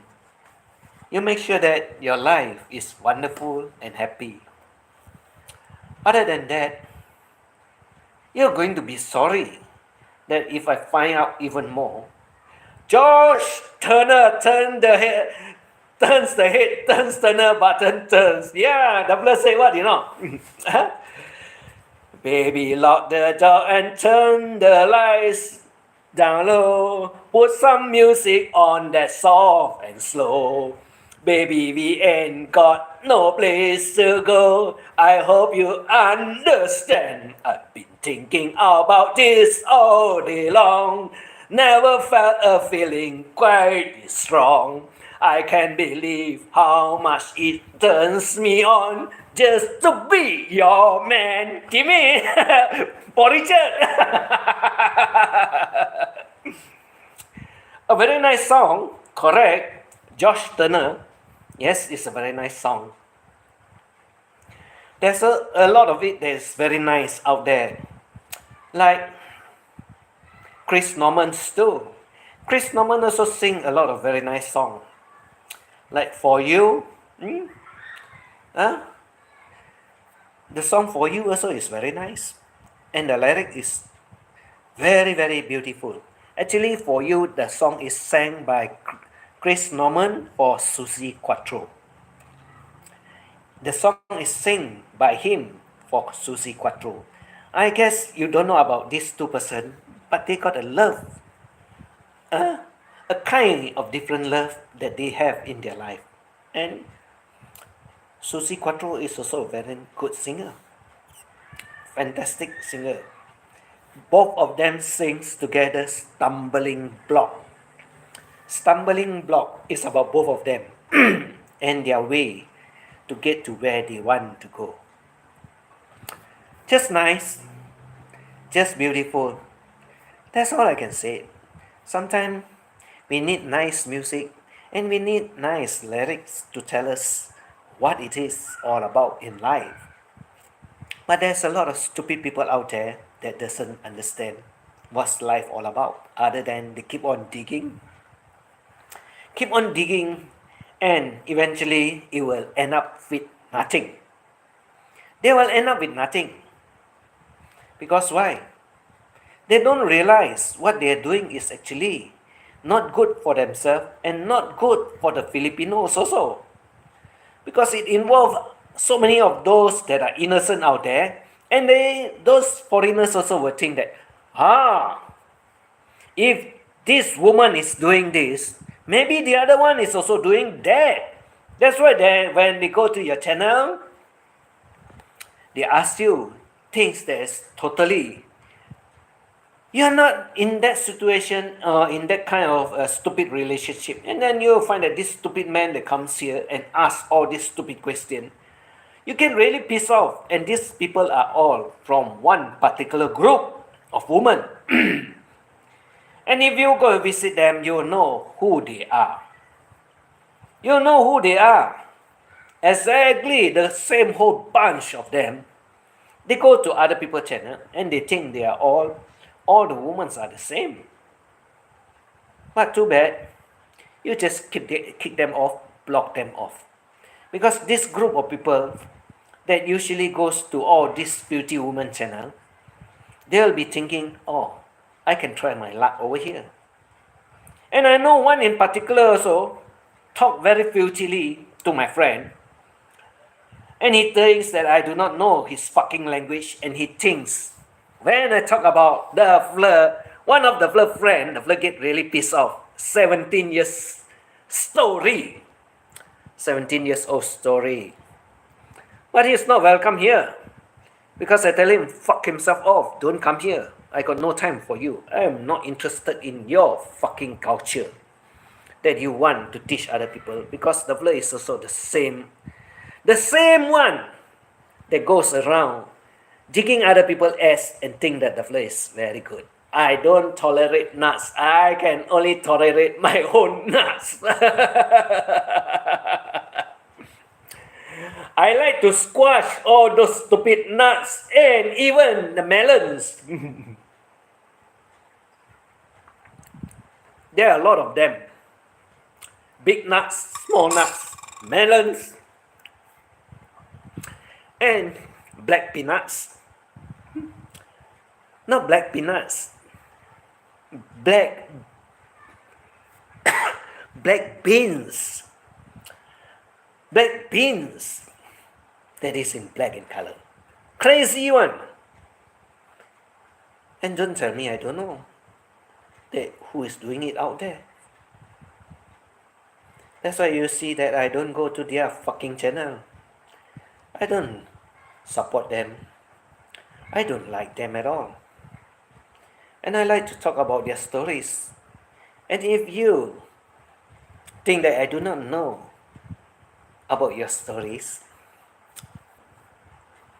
you make sure that your life is wonderful and happy. Other than that, you're going to be sorry that if I find out even more. George Turner turns the head, turns Turner button, turns. Yeah, double say what, you know. Baby, lock the door and turn the lights down low. Put some music on that's soft and slow. Baby, we ain't got no place to go. I hope you understand. I've been thinking about this all day long. Never felt a feeling quite this strong. I can't believe how much it turns me on just to be your man. Timmy, for Richard. A very nice song, correct. Josh Turner. Yes, it's a very nice song. There's a lot of it that's very nice out there. Like Chris Norman's too. Chris Norman also sing a lot of very nice songs. Like For You. The song For You also is very nice. And the lyric is very, very beautiful. Actually, For You, the song is sang by Chris Norman for Susie Quattro. The song is sung by him for Susie Quattro. I guess you don't know about these two persons, but they got a love. A kind of different love that they have in their life. And Susie Quattro is also a very good singer. Fantastic singer. Both of them sings together Stumbling Block. Stumbling Block is about both of them and their way to get to where they want to go. Just nice, just beautiful. That's all I can say. Sometimes we need nice music and we need nice lyrics to tell us what it is all about in life. But there's a lot of stupid people out there that doesn't understand what's life all about, other than they keep on digging, and eventually it will end up with nothing. They will end up with nothing. Because why? They don't realize what they are doing is actually not good for themselves and not good for the Filipinos also. Because it involves so many of those that are innocent out there, and those foreigners also will think that, if this woman is doing this, maybe the other one is also doing that. That's why when they go to your channel, they ask you things that's totally, you're not in that situation or in that kind of stupid relationship. And then you'll find that this stupid man that comes here and asks all these stupid questions, you can really piss off. And these people are all from one particular group of women. And if you go visit them, you'll know who they are. You'll know who they are. Exactly the same whole bunch of them. They go to other people's channel and they think they are all the women are the same. But too bad, you just kick them off, block them off. Because this group of people that usually goes to all this beauty woman channel, they'll be thinking, oh, I can try my luck over here. And I know one in particular also talk very futilely to my friend. And he thinks that I do not know his fucking language, and he thinks when I talk about the flirt, one of the flirt friend, the flirt get really pissed off. 17 years story. 17 years old story. But he's not welcome here. Because I tell him, fuck himself off, don't come here. I got no time for you. I am not interested in your fucking culture that you want to teach other people, because the flirt is also the same one that goes around digging other people's ass and think that the flirt is very good. I don't tolerate nuts. I can only tolerate my own nuts. I like to squash all those stupid nuts and even the melons. There are a lot of them. Big nuts, small nuts, melons, and black peanuts. Not black peanuts. Black beans. Black beans. That is in black in color. Crazy one. And don't tell me I don't know that who is doing it out there. That's why you see that I don't go to their fucking channel. I don't support them. I don't like them at all. And I like to talk about their stories. And if you think that I do not know about your stories,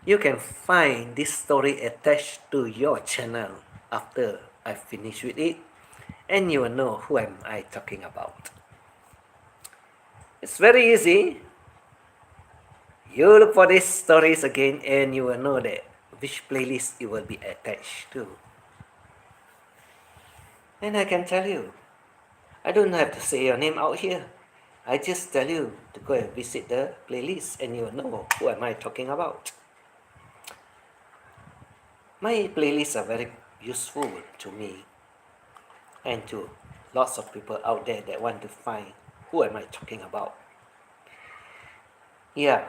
you can find this story attached to your channel after I finish with it, and you will know who am I talking about. It's very easy. You look for these stories again and you will know that which playlist it will be attached to. And I can tell you, I don't have to say your name out here. I just tell you to go and visit the playlist and you will know who am I talking about. My playlists are very useful to me and to lots of people out there that want to find who am I talking about. Yeah,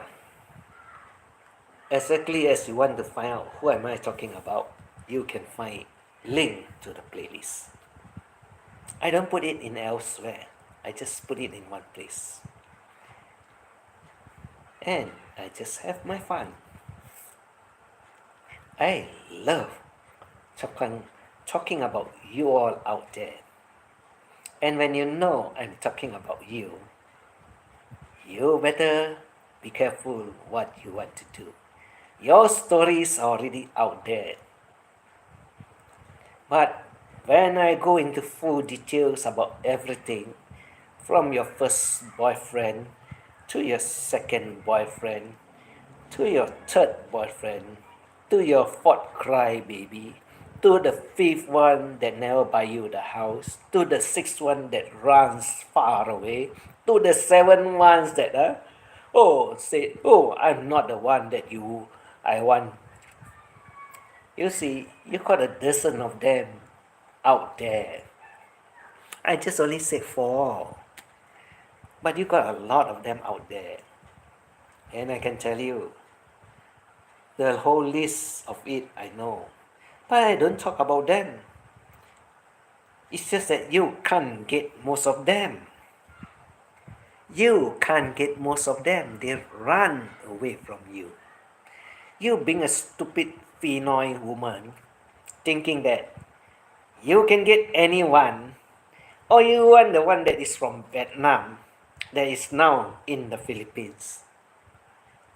exactly as you want to find out who am I talking about, you can find link to the playlist. I don't put it in elsewhere. I just put it in one place. And I just have my fun. I love talking about you all out there. And when you know I'm talking about you, you better be careful what you want to do. Your stories are already out there. But when I go into full details about everything, from your first boyfriend to your second boyfriend to your third boyfriend to your fourth crybaby to the fifth one that never buy you the house to the sixth one that runs far away to the seven ones that say, I'm not the one that I want. You see, you got a dozen of them out there. I just only said 4. But you got a lot of them out there. And I can tell you, the whole list of it I know. But I don't talk about them. It's just that you can't get most of them. You can't get most of them. They run away from you. You being a stupid Pinoy woman, thinking that you can get anyone, or you want the one that is from Vietnam, that is now in the Philippines.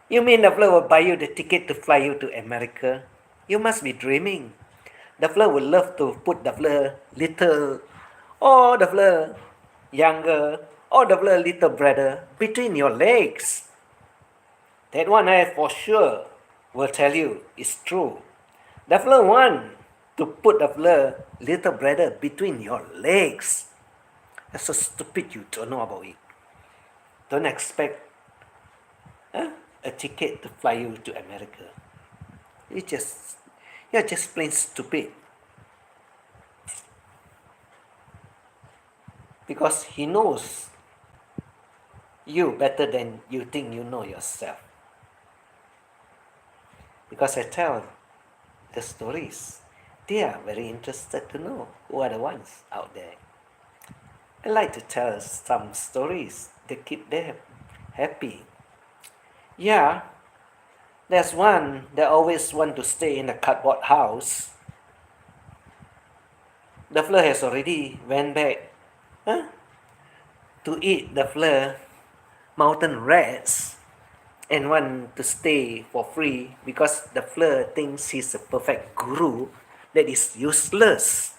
You mean the fella will buy you the ticket to fly you to America? You must be dreaming. The fella would love to put the fella little, or the fella younger, or the fella little brother between your legs. That one I for sure will tell you is true. The fella want to put the fella little brother between your legs. That's so stupid you don't know about it. Don't expect a ticket to fly you to America. You're just plain stupid. Because he knows you better than you think you know yourself. Because I tell the stories, they are very interested to know who are the ones out there. I like to tell some stories that keep them happy. Yeah, there's one that always want to stay in a cardboard house. The fella has already went back to eat the fella mountain rats and want to stay for free because the fella thinks he's a perfect guru that is useless.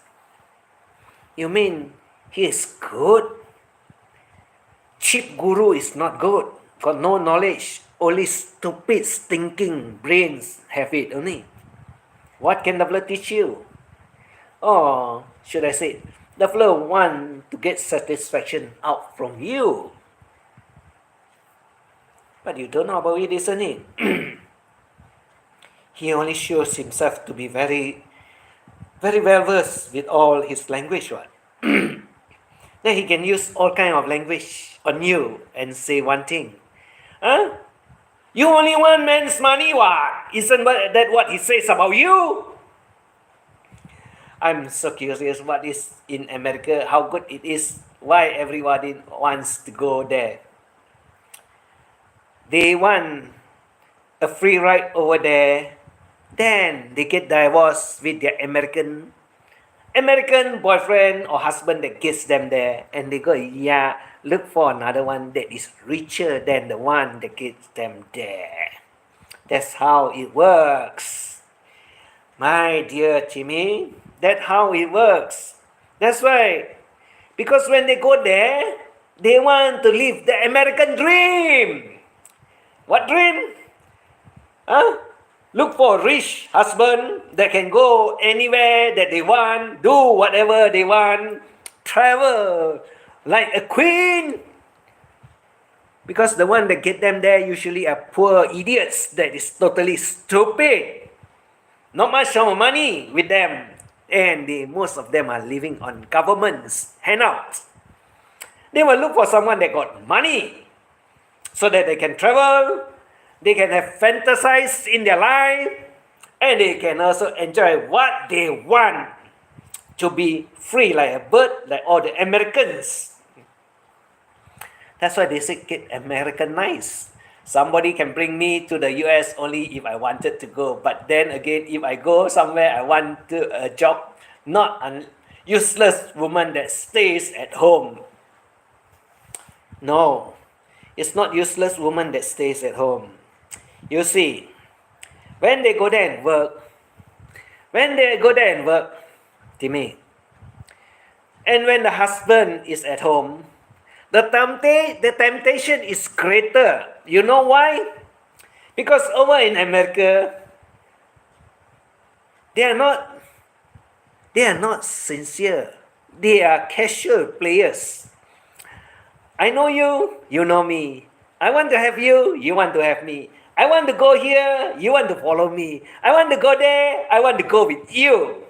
You mean he is good? Cheap guru is not good, got no knowledge, only stupid stinking brains have it only. What can the fella teach you? Or should I say, the fella want to get satisfaction out from you. But you don't know about it, isn't it? He only shows himself to be very, very well versed with all his language. What? Then he can use all kind of language on you and say one thing. Huh? You only want man's money, what? Isn't that what he says about you? I'm so curious what is in America, how good it is, why everybody wants to go there. They want a free ride over there, then they get divorced with their American boyfriend or husband that gets them there, and they go, look for another one that is richer than the one that gets them there. That's how it works. My dear Jimmy, that's how it works. That's why, because when they go there, they want to live the American dream. What dream? Look for a rich husband that can go anywhere that they want, do whatever they want, travel like a queen. Because the one that get them there usually are poor idiots that is totally stupid. Not much of money with them. And most of them are living on government's handouts. They will look for someone that got money so that they can travel, they can have fantasies in their life, and they can also enjoy what they want to be free like a bird, like all the Americans. That's why they say get Americanized. Somebody can bring me to the US only if I wanted to go. But then again, if I go somewhere, I want a job, not a useless woman that stays at home. No, it's not useless woman that stays at home. You see, when they go there and work, Timmy, and when the husband is at home, the temptation is greater. You know why? Because over in America, they are not sincere. They are casual players. I know you, you know me. I want to have you, you want to have me. I want to go here, you want to follow me. I want to go there, I want to go with you.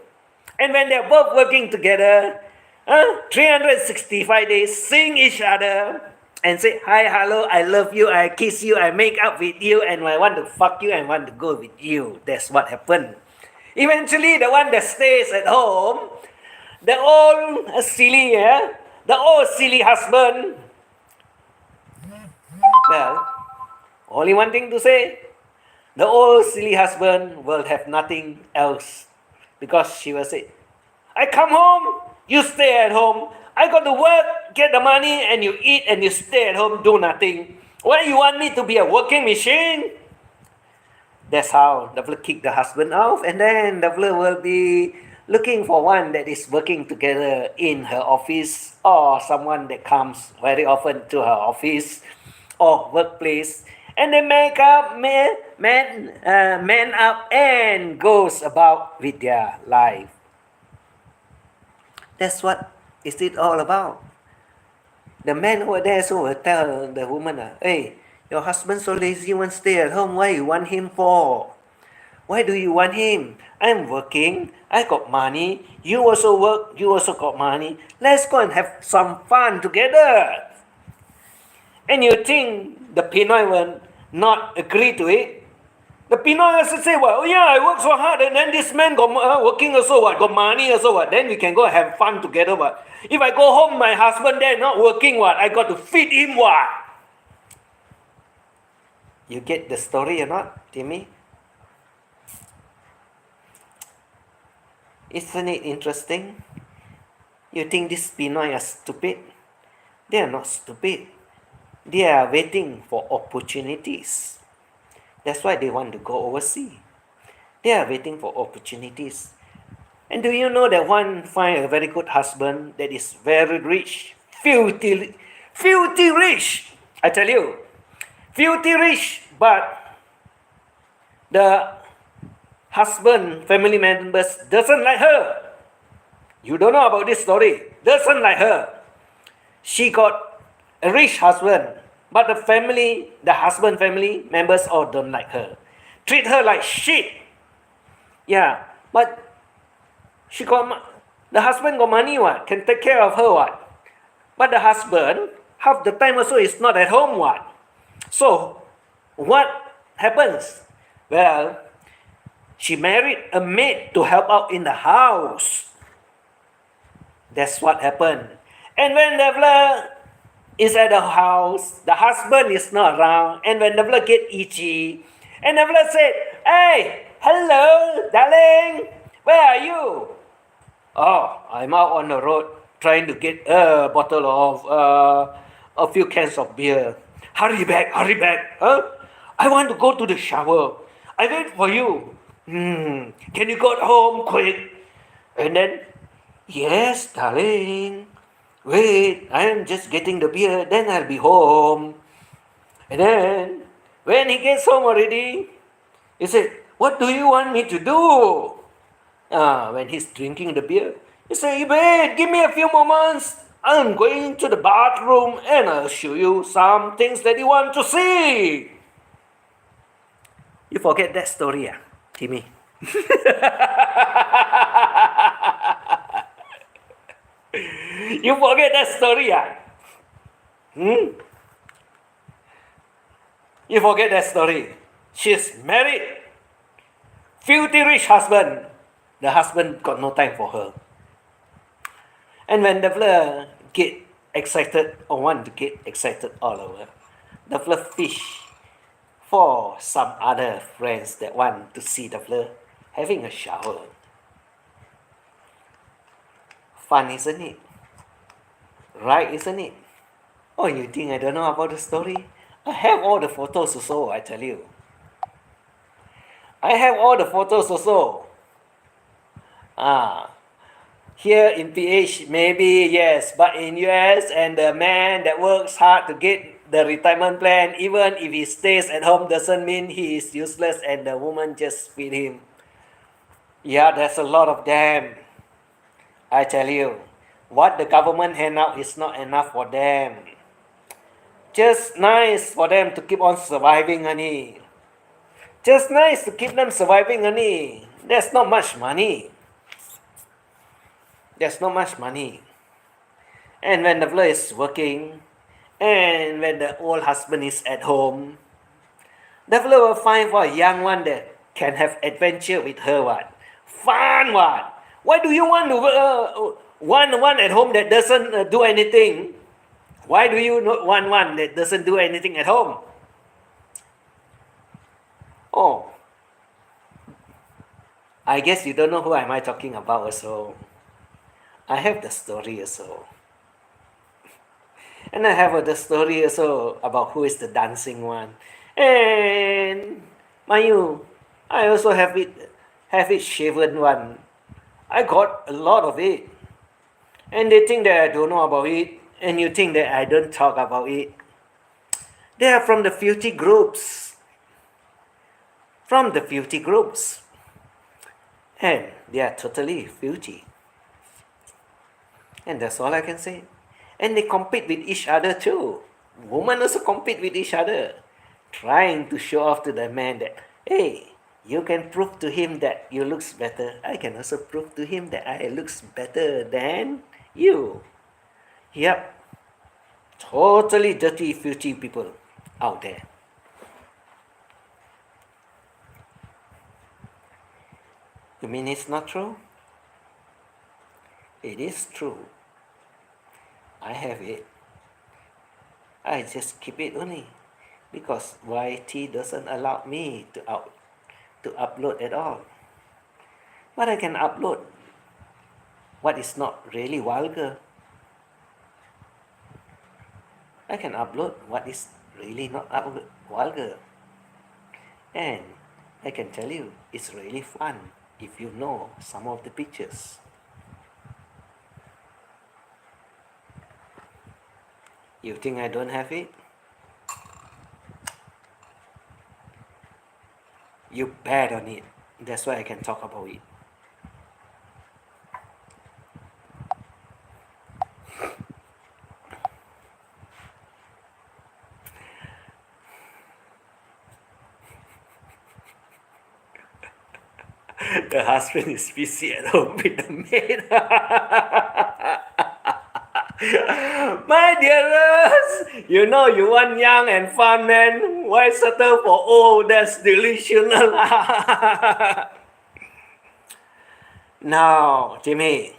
And when they're both working together, 365 days, seeing each other and say, hi, hello, I love you, I kiss you, I make up with you, and I want to fuck you, I want to go with you. That's what happened. Eventually, the one that stays at home, the old silly husband, well, only one thing to say, the old silly husband will have nothing else, because she will say, I come home, you stay at home. I got to work, get the money, and you eat and you stay at home, do nothing. Why you want me to be a working machine? That's how the fella kick the husband off, and then the fella will be looking for one that is working together in her office, or someone that comes very often to her office or workplace, And they make up, man up, and goes about with their life. That's what is it all about. The man over there so will tell the woman, hey, your husband so lazy, won't stay at home. Why you want him for? Why do you want him? I'm working. I got money. You also work. You also got money. Let's go and have some fun together. And you think the Pinoy will not agree to it? The Pinoy also say, well, oh yeah, I work so hard, and then this man got working also what, got money also what, then we can go have fun together what. If I go home, my husband there not working what, I got to feed him what. You get the story or not, Timmy? Isn't it interesting? You think these Pinoy are stupid? They are not stupid. They are waiting for opportunities. That's why they want to go overseas. They are waiting for opportunities. And do you know that one find a very good husband that is very rich, filthy rich? I tell you, filthy rich, but the husband, family members doesn't like her. You don't know about this story. Doesn't like her. She got a rich husband, but the husband family members all don't like her. Treat her like shit. Yeah, but the husband got money what, can take care of her what. But the husband, half the time also is not at home what. So, what happens? Well, she married a maid to help out in the house. That's what happened. And when the fella is at the house, the husband is not around, and when the fella get itchy, and the fella said, hey, hello, darling, where are you? Oh, I'm out on the road trying to get a bottle of, a few cans of beer. Hurry back, huh? I want to go to the shower. I wait for you. Can you go home quick? And then, yes, darling. Wait, I am just getting the beer, then I'll be home. And then, when he gets home already, he said, what do you want me to do? When he's drinking the beer, he said, wait, give me a few moments. I'm going to the bathroom and I'll show you some things that you want to see. You forget that story, Timmy? You forget that story, You forget that story. She's married. Filthy rich husband. The husband got no time for her. And when the fella get excited or want to get excited all over, the fella fish for some other friends that want to see the fella having a shower. Fun, isn't it? Right, isn't it? Oh, you think I don't know about the story? I have all the photos also, I tell you. I have all the photos also. Here in PH, maybe yes, but in US, and the man that works hard to get the retirement plan, even if he stays at home, doesn't mean he is useless and the woman just feed him. Yeah, there's a lot of them. I tell you, what the government hand out is not enough for them. Just nice for them to keep on surviving, honey. Just nice to keep them surviving, honey. There's not much money. There's not much money. And when the fella is working, and when the old husband is at home, the fella will find for a young one that can have adventure with her what? Fun what? Why do you want to want one at home that doesn't do anything? Why do you not want one that doesn't do anything at home? Oh, I guess you don't know who am I talking about also. I have the story also. And I have the story also about who is the dancing one. And mind you, I also have it shaven one. I got a lot of it. And they think that I don't know about it. And you think that I don't talk about it. They are from the filthy groups. From the filthy groups. And they are totally filthy. And that's all I can say. And they compete with each other too. Women also compete with each other, trying to show off to the man that, hey, you can prove to him that you looks better. I can also prove to him that I looks better than you. Yep. Totally dirty, filthy people out there. You mean it's not true? It is true. I have it. I just keep it only because YT doesn't allow me to upload at all. But I can upload what is not really vulgar. I can upload what is really not vulgar. And I can tell you, it's really fun if you know some of the pictures. You think I don't have it? You bet on it. That's why I can talk about it. The husband is busy at home with the maid. My dearest, you know you want young and fun man. Why settle for old? That's delusional. Now, Jimmy,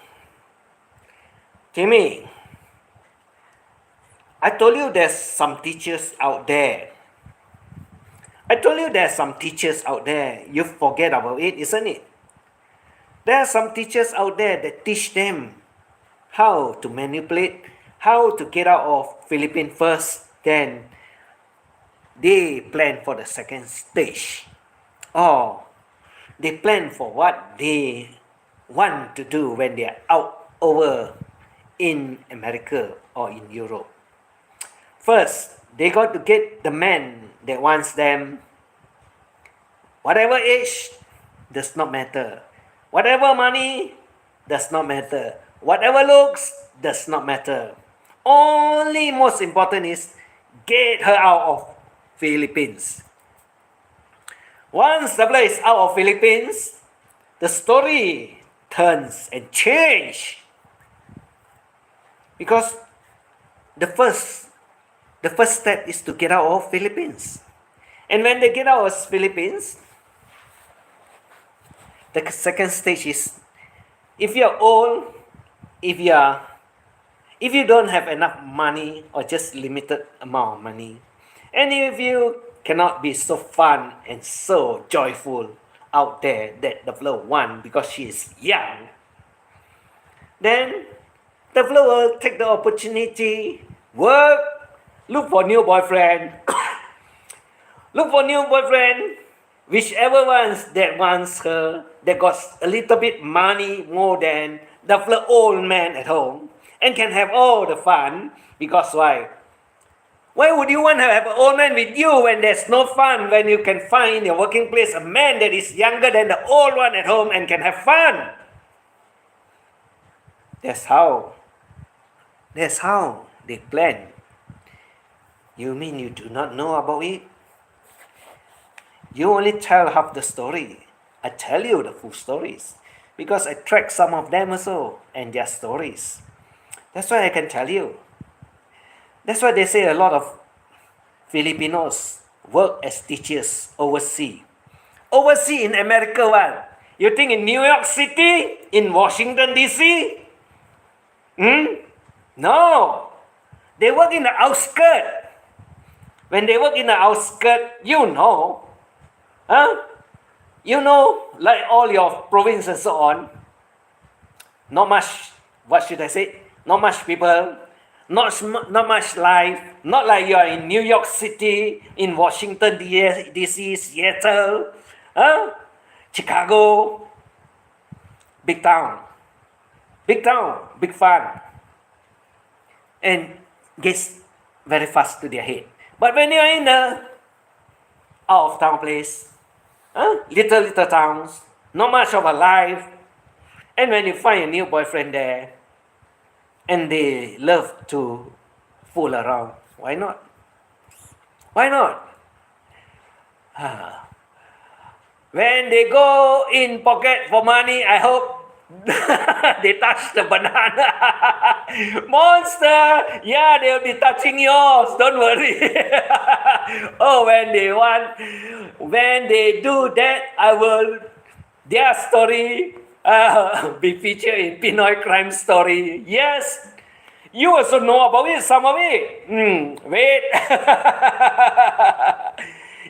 I told you there's some teachers out there. You forget about it, isn't it? There are some teachers out there that teach them how to manipulate, how to get out of Philippines first, then they plan for the second stage. Or they plan for what they want to do when they are out over in America or in Europe. First, they got to get the man that wants them. Whatever age does not matter. Whatever money does not matter. Whatever looks does not matter. Only most important is get her out of Philippines. Once the fella is out of Philippines, the story turns and change. Because the first step is to get out of Philippines. And when they get out of Philippines, the second stage is, if you're old, if you don't have enough money or just limited amount of money, and if you cannot be so fun and so joyful out there that the fellow want because she is young, then the fellow will take the opportunity, work, look for new boyfriend, whichever ones that wants her, that got a little bit money more than the old man at home, and can have all the fun. Because why? Why would you want to have an old man with you when there's no fun, when you can find in your working place a man that is younger than the old one at home and can have fun? That's how they plan. You mean you do not know about it? You only tell half the story. I tell you the full stories because I track some of them also and their stories. That's why I can tell you. That's why they say a lot of Filipinos work as teachers overseas. Overseas in America, what? You think in New York City, in Washington DC? No. They work in the outskirts. When they work in the outskirts, you know, like all your province and so on, not much, what should I say? Not much people, not much life, not like you are in New York City, in Washington DC, Seattle, Chicago, big town, big fun, and gets very fast to their head. But when you're in a out of town place, little towns, not much of a life, and when you find a new boyfriend there, and they love to fool around, why not? Why not? When they go in pocket for money, I hope they touch the banana. Monster! Yeah, they'll be touching yours. Don't worry. Oh, when they do that, their story be featured in Pinoy crime story. Yes, you also know about it, some of it. Wait.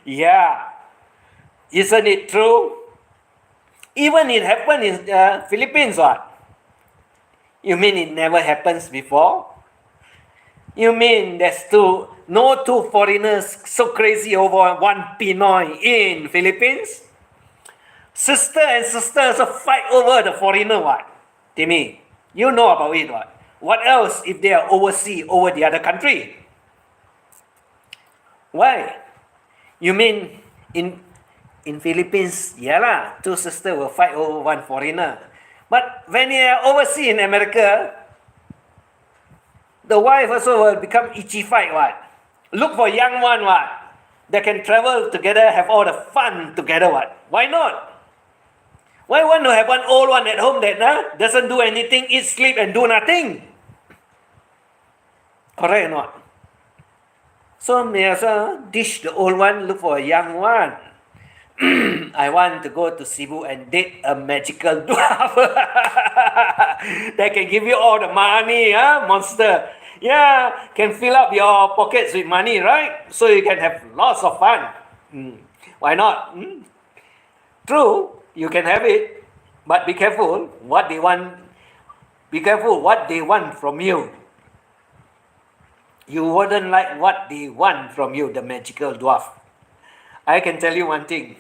Yeah. Isn't it true? Even it happened in Philippines, what? You mean it never happens before? You mean no two foreigners so crazy over one Pinoy in Philippines? Sister and sister also fight over the foreigner, what? Timmy, you know about it, what? What else if they are overseas over the other country? Why? You mean in Philippines, yeah lah, two sisters will fight over one foreigner. But when they are overseas in America, the wife also will become itchy fight, what? Look for young one, what? They can travel together, have all the fun together, what? Why not? Why want to have one old one at home that doesn't do anything, eat, sleep, and do nothing? Correct or not? So may as well dish the old one, look for a young one. I want to go to Cebu and date a magical dwarf that can give you all the money, monster. Yeah, can fill up your pockets with money, right? So you can have lots of fun. Why not? True, you can have it, but be careful what they want. Be careful what they want from you. You wouldn't like what they want from you, the magical dwarf. I can tell you one thing.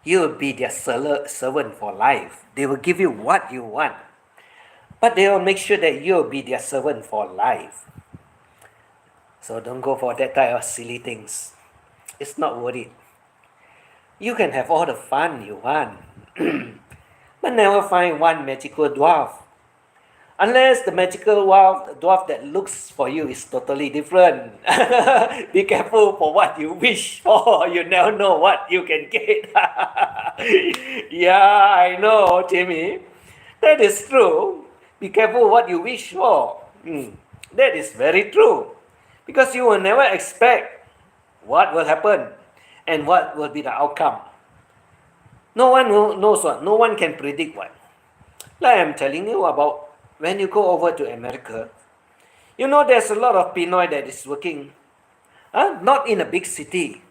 You will be their servant for life. They will give you what you want. But they will make sure that you will be their servant for life. So don't go for that type of silly things. It's not worth it. You can have all the fun you want. But never find one magical dwarf. Unless the magical dwarf that looks for you is totally different. Be careful for what you wish for. You never know what you can get. Yeah, I know, Timmy. That is true. Be careful what you wish for. That is very true. Because you will never expect what will happen and what will be the outcome. No one knows what. No one can predict what. Like I'm telling you about when you go over to America, you know there's a lot of Pinoy that is working, not in a big city,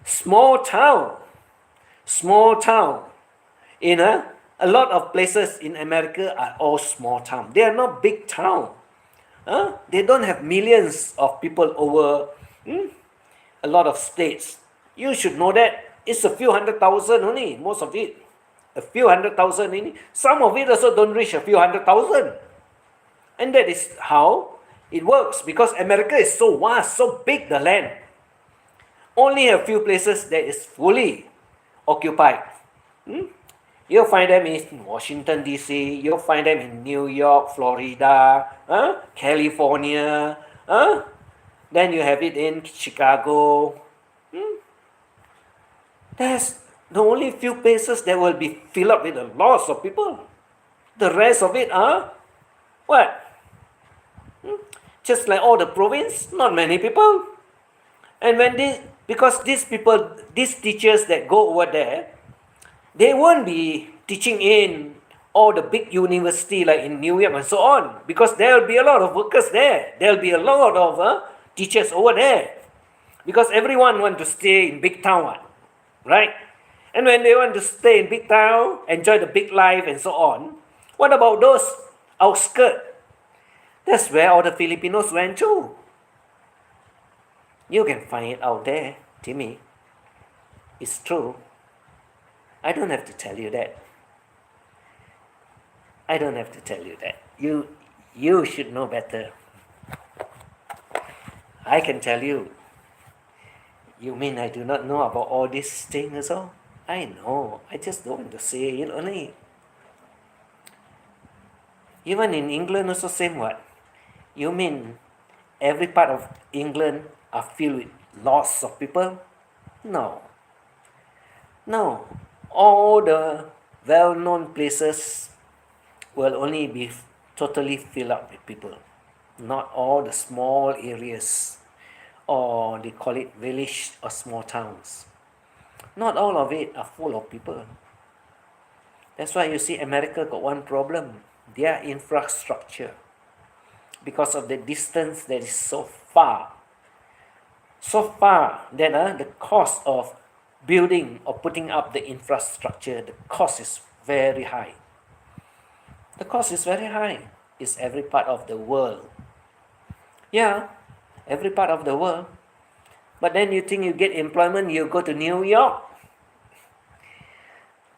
small town. In a lot of places in America are all small town. They are not big town. They don't have millions of people over a lot of states. You should know that it's a few 100,000 only, most of it. A few 100,000 only. Some of it also don't reach a few 100,000. And that is how it works, because America is so vast, so big, the land. Only a few places that is fully occupied. You'll find them in Washington, D.C., you'll find them in New York, Florida, California, then you have it in Chicago. There's the only few places that will be filled up with lots of people. The rest of it are what? Just like all the province, not many people. And because these teachers that go over there, they won't be teaching in all the big university like in New York and so on, because there will be a lot of workers there. There will be a lot of teachers over there, because everyone wants to stay in big town, right? And when they want to stay in big town, enjoy the big life and so on, what about those outskirts? That's where all the Filipinos went to. You can find it out there, Timmy. It's true. I don't have to tell you that. You should know better. I can tell you. You mean I do not know about all these things also? I know. I just don't want to say it only. Even in England also same what? You mean every part of England are filled with lots of people? No. No. All the well-known places will only be totally filled up with people. Not all the small areas, or they call it village or small towns. Not all of it are full of people. That's why you see America got one problem, their infrastructure. Because of the distance that is so far that the cost of building or putting up the infrastructure, the cost is very high. The cost is very high. It's every part of the world. Yeah, every part of the world. But then you think you get employment, you go to New York.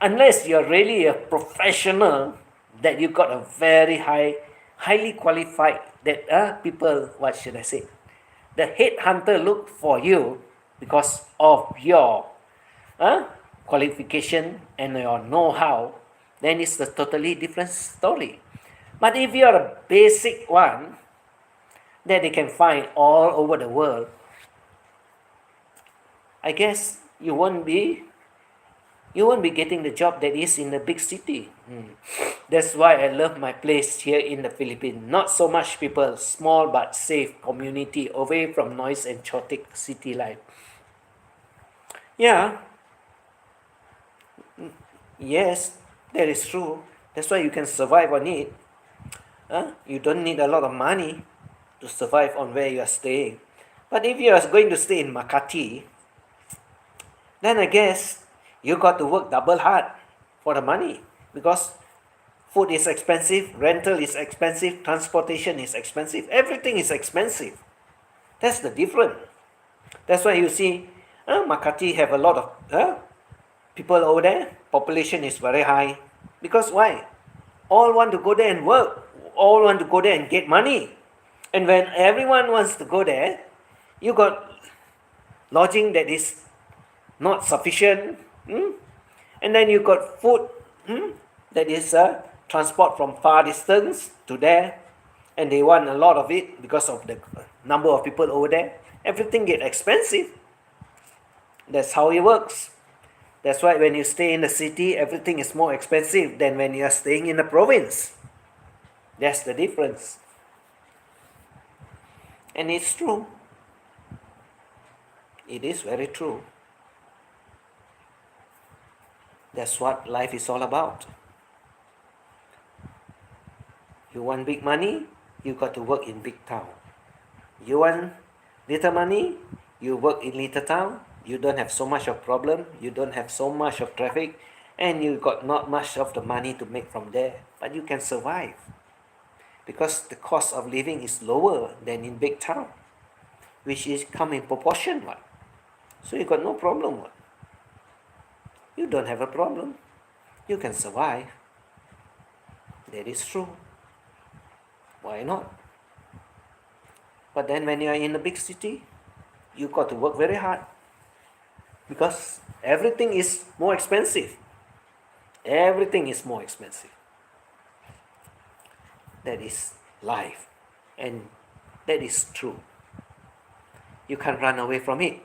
Unless you're really a professional, that you got a very highly qualified, that people, what should I say? The headhunter look for you because of your qualification and your know-how, then it's a totally different story. But if you're a basic one that they can find all over the world, I guess you won't be getting the job that is in the big city. That's why I love my place here in the Philippines. Not so much people, small but safe community away from noise and chaotic city life. Yeah, yes, that is true. That's why you can survive on it. You don't need a lot of money to survive on where you are staying. But if you are going to stay in Makati, then I guess you got to work double hard for the money, because food is expensive, rental is expensive, transportation is expensive, everything is expensive. That's the difference. That's why you see Makati have a lot of people over there. Population is very high. Because why? All want to go there and work. All want to go there and get money. And when everyone wants to go there, you got lodging that is not sufficient. And then you got food that is transport from far distance to there. And they want a lot of it because of the number of people over there. Everything get expensive. That's how it works. That's why when you stay in the city, everything is more expensive than when you are staying in the province. That's the difference. And it's true. It is very true. That's what life is all about. You want big money, you got to work in big town. You want little money, you work in little town. You don't have so much of problem, you don't have so much of traffic, and you got not much of the money to make from there. But you can survive, because the cost of living is lower than in big town, which is come in proportion. What? So you got no problem. What? You don't have a problem. You can survive. That is true. Why not? But then when you are in a big city, you got to work very hard, because everything is more expensive. Everything is more expensive. That is life. And that is true. You can't run away from it.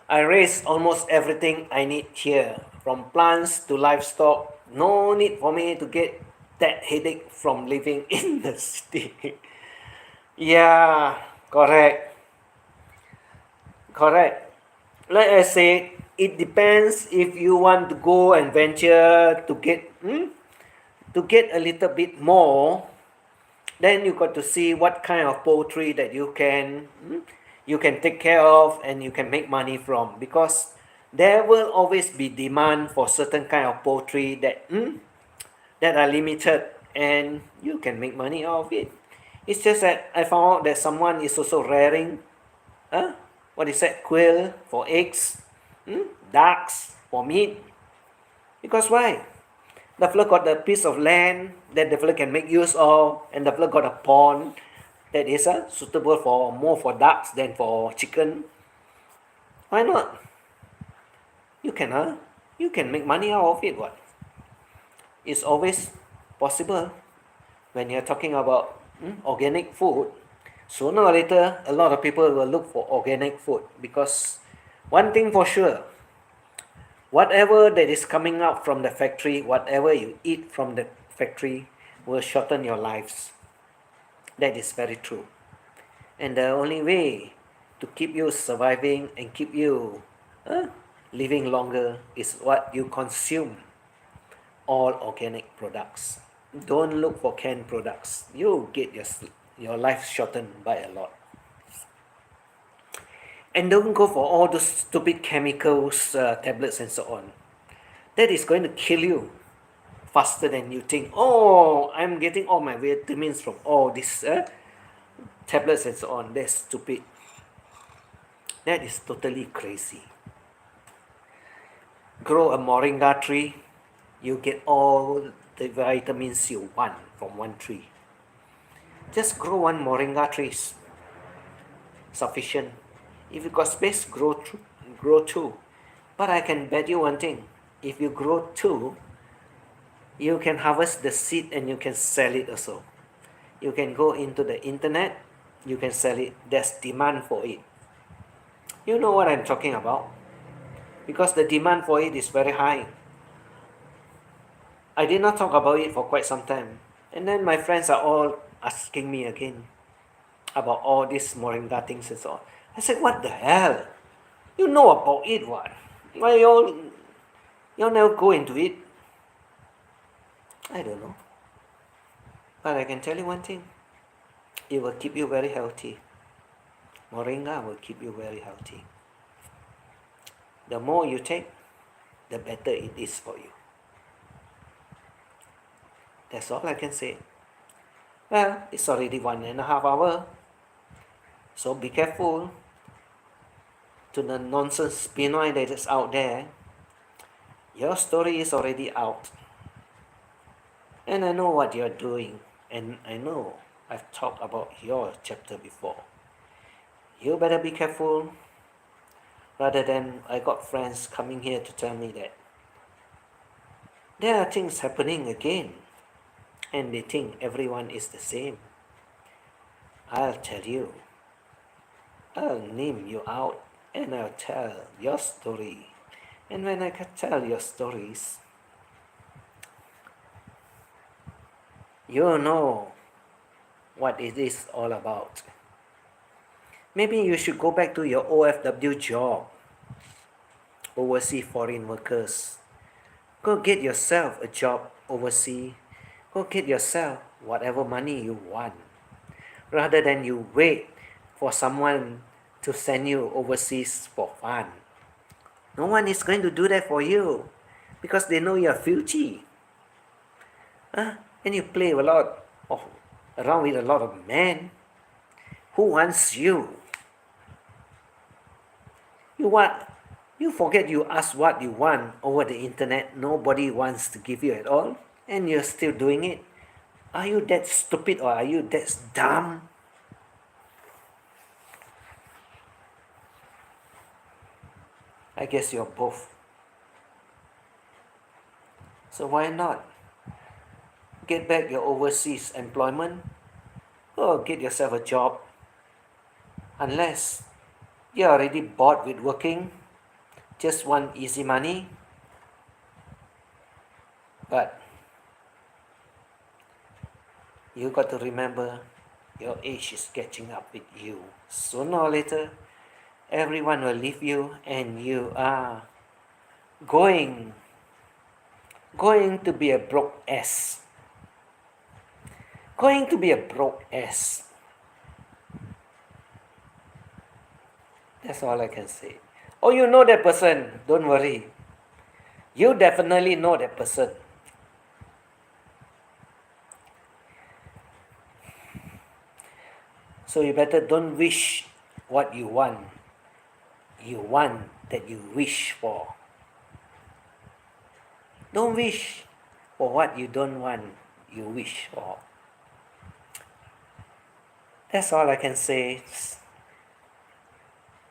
I raise almost everything I need here, from plants to livestock. No need for me to get that headache from living in the city. Yeah, correct. Like I said, it depends if you want to go and venture to get a little bit more. Then you got to see what kind of poultry that you can take care of and you can make money from, because there will always be demand for certain kind of poultry that are limited, and you can make money out of it. It's just that I found out that someone is also rearing quail for eggs, ducks for meat. Because why? The fella got a piece of land that the fella can make use of, and the fella got a pond that is suitable for more for ducks than for chicken. Why not? You can you can make money out of it. What? It's always possible when you're talking about organic food. Sooner or later, a lot of people will look for organic food because one thing for sure, whatever that is coming out from the factory, whatever you eat from the factory will shorten your lives. That is very true. And the only way to keep you surviving and keep you living longer is what you consume, all organic products. Don't look for canned products. You get your life shortened by a lot. And don't go for all those stupid chemicals, tablets and so on. That is going to kill you faster than you think. Oh, I'm getting all my vitamins from all these tablets and so on. That's stupid. That is totally crazy. Grow a moringa tree, you get all the vitamins you want from one tree. Just grow one moringa tree, sufficient. If you got space, grow two. But I can bet you one thing, if you grow two, you can harvest the seed and you can sell it also. You can go into the internet, you can sell it. There's demand for it. You know what I'm talking about, because the demand for it is very high. I did not talk about it for quite some time, and then my friends are all asking me again about all these moringa things and so on. I said, what the hell? You know about it, what? Why y'all never go into it? I don't know. But I can tell you one thing. It will keep you very healthy. Moringa will keep you very healthy. The more you take, the better it is for you. That's all I can say. Well, it's already 1.5 hours. So be careful to the nonsense Pinoy that is out there. Your story is already out. And I know what you're doing. And I know I've talked about your chapter before. You better be careful. Rather than I got friends coming here to tell me that there are things happening again. And they think everyone is the same. I'll tell you. I'll name you out and I'll tell your story. And when I can tell your stories, you'll know what it is all about. Maybe you should go back to your OFW job, overseas foreign workers. Go get yourself a job overseas. Go get yourself whatever money you want, rather than you wait for someone to send you overseas for fun. No one is going to do that for you because they know you're filthy. And you play around with a lot of men. Who wants you? You forget you ask what you want over the internet. Nobody wants to give you at all, and you're still doing it. Are you that stupid or are you that dumb? I guess you're both. So why not get back your overseas employment or get yourself a job? Unless you're already bored with working, just want easy money. But you got to remember, your age is catching up with you. Sooner or later, everyone will leave you and you are going to be a broke ass. Going to be a broke ass. That's all I can say. Oh, you know that person. Don't worry. You definitely know that person. So you better don't wish what you want. You want that you wish for. Don't wish. for what you don't want, you wish for. That's all I can say.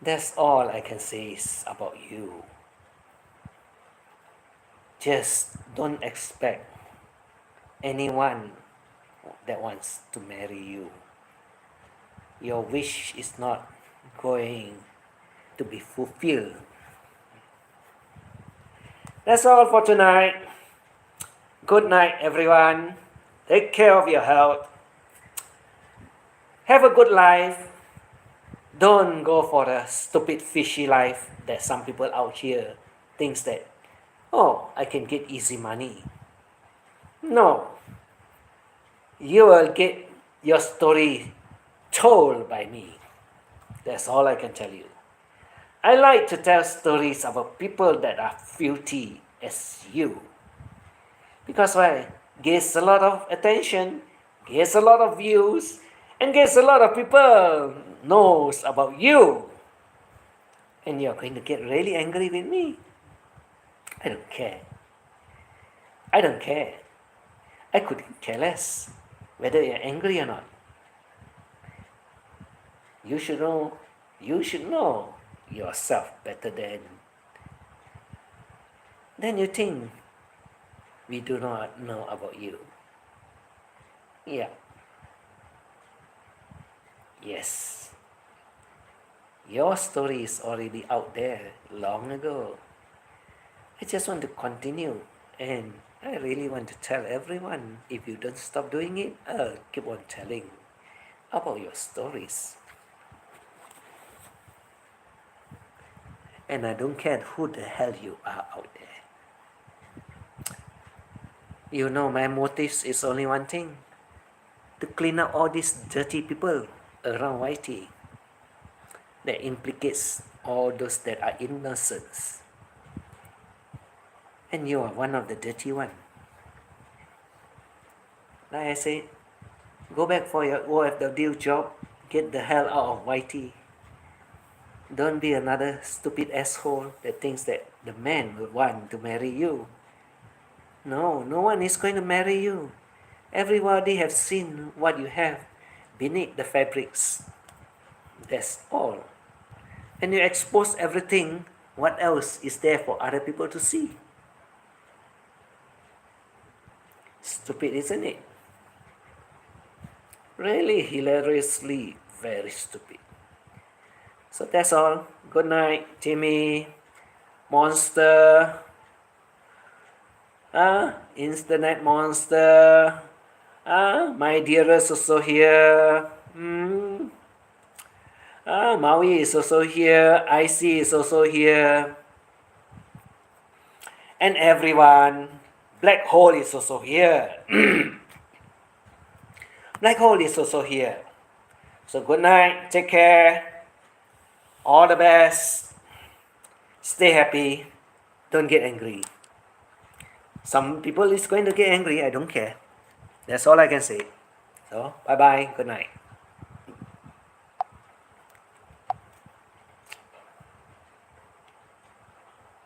That's all I can say is about you. Just don't expect anyone that wants to marry you. Your wish is not going to be fulfilled. That's all for tonight. Good night, everyone. Take care of your health. Have a good life. Don't go for the stupid fishy life that some people out here thinks that, oh, I can get easy money. No. You will get your story told by me. That's all I can tell you. I like to tell stories about people that are filthy as you. Because why? Gets a lot of attention, gets a lot of views, and gets a lot of people knows about you. And you're going to get really angry with me. I don't care. I don't care. I couldn't care less whether you're angry or not. You should know yourself better than you think we do not know about you. Yeah. Yes. Your story is already out there long ago. I just want to continue, and I really want to tell everyone, if you don't stop doing it, I'll keep on telling about your stories. And I don't care who the hell you are out there. You know, my motives is only one thing: to clean up all these dirty people around YT that implicates all those that are innocents. And you are one of the dirty one. Like I said, go back for your OFW job, get the hell out of YT. Don't be another stupid asshole that thinks that the man will want to marry you. No, no one is going to marry you. Everybody has seen what you have beneath the fabrics. That's all. And you expose everything. What else is there for other people to see? Stupid, isn't it? Really hilariously very stupid. So that's all. Good night, Timmy, Monster, Internet Monster, my dearest also here. Maui is also here. IC is also here. And everyone. Black Hole is also here. Black Hole is also here. So good night. Take care. All the best. Stay happy. Don't get angry. Some people is going to get angry. I don't care. That's all I can say. So bye-bye. Good night.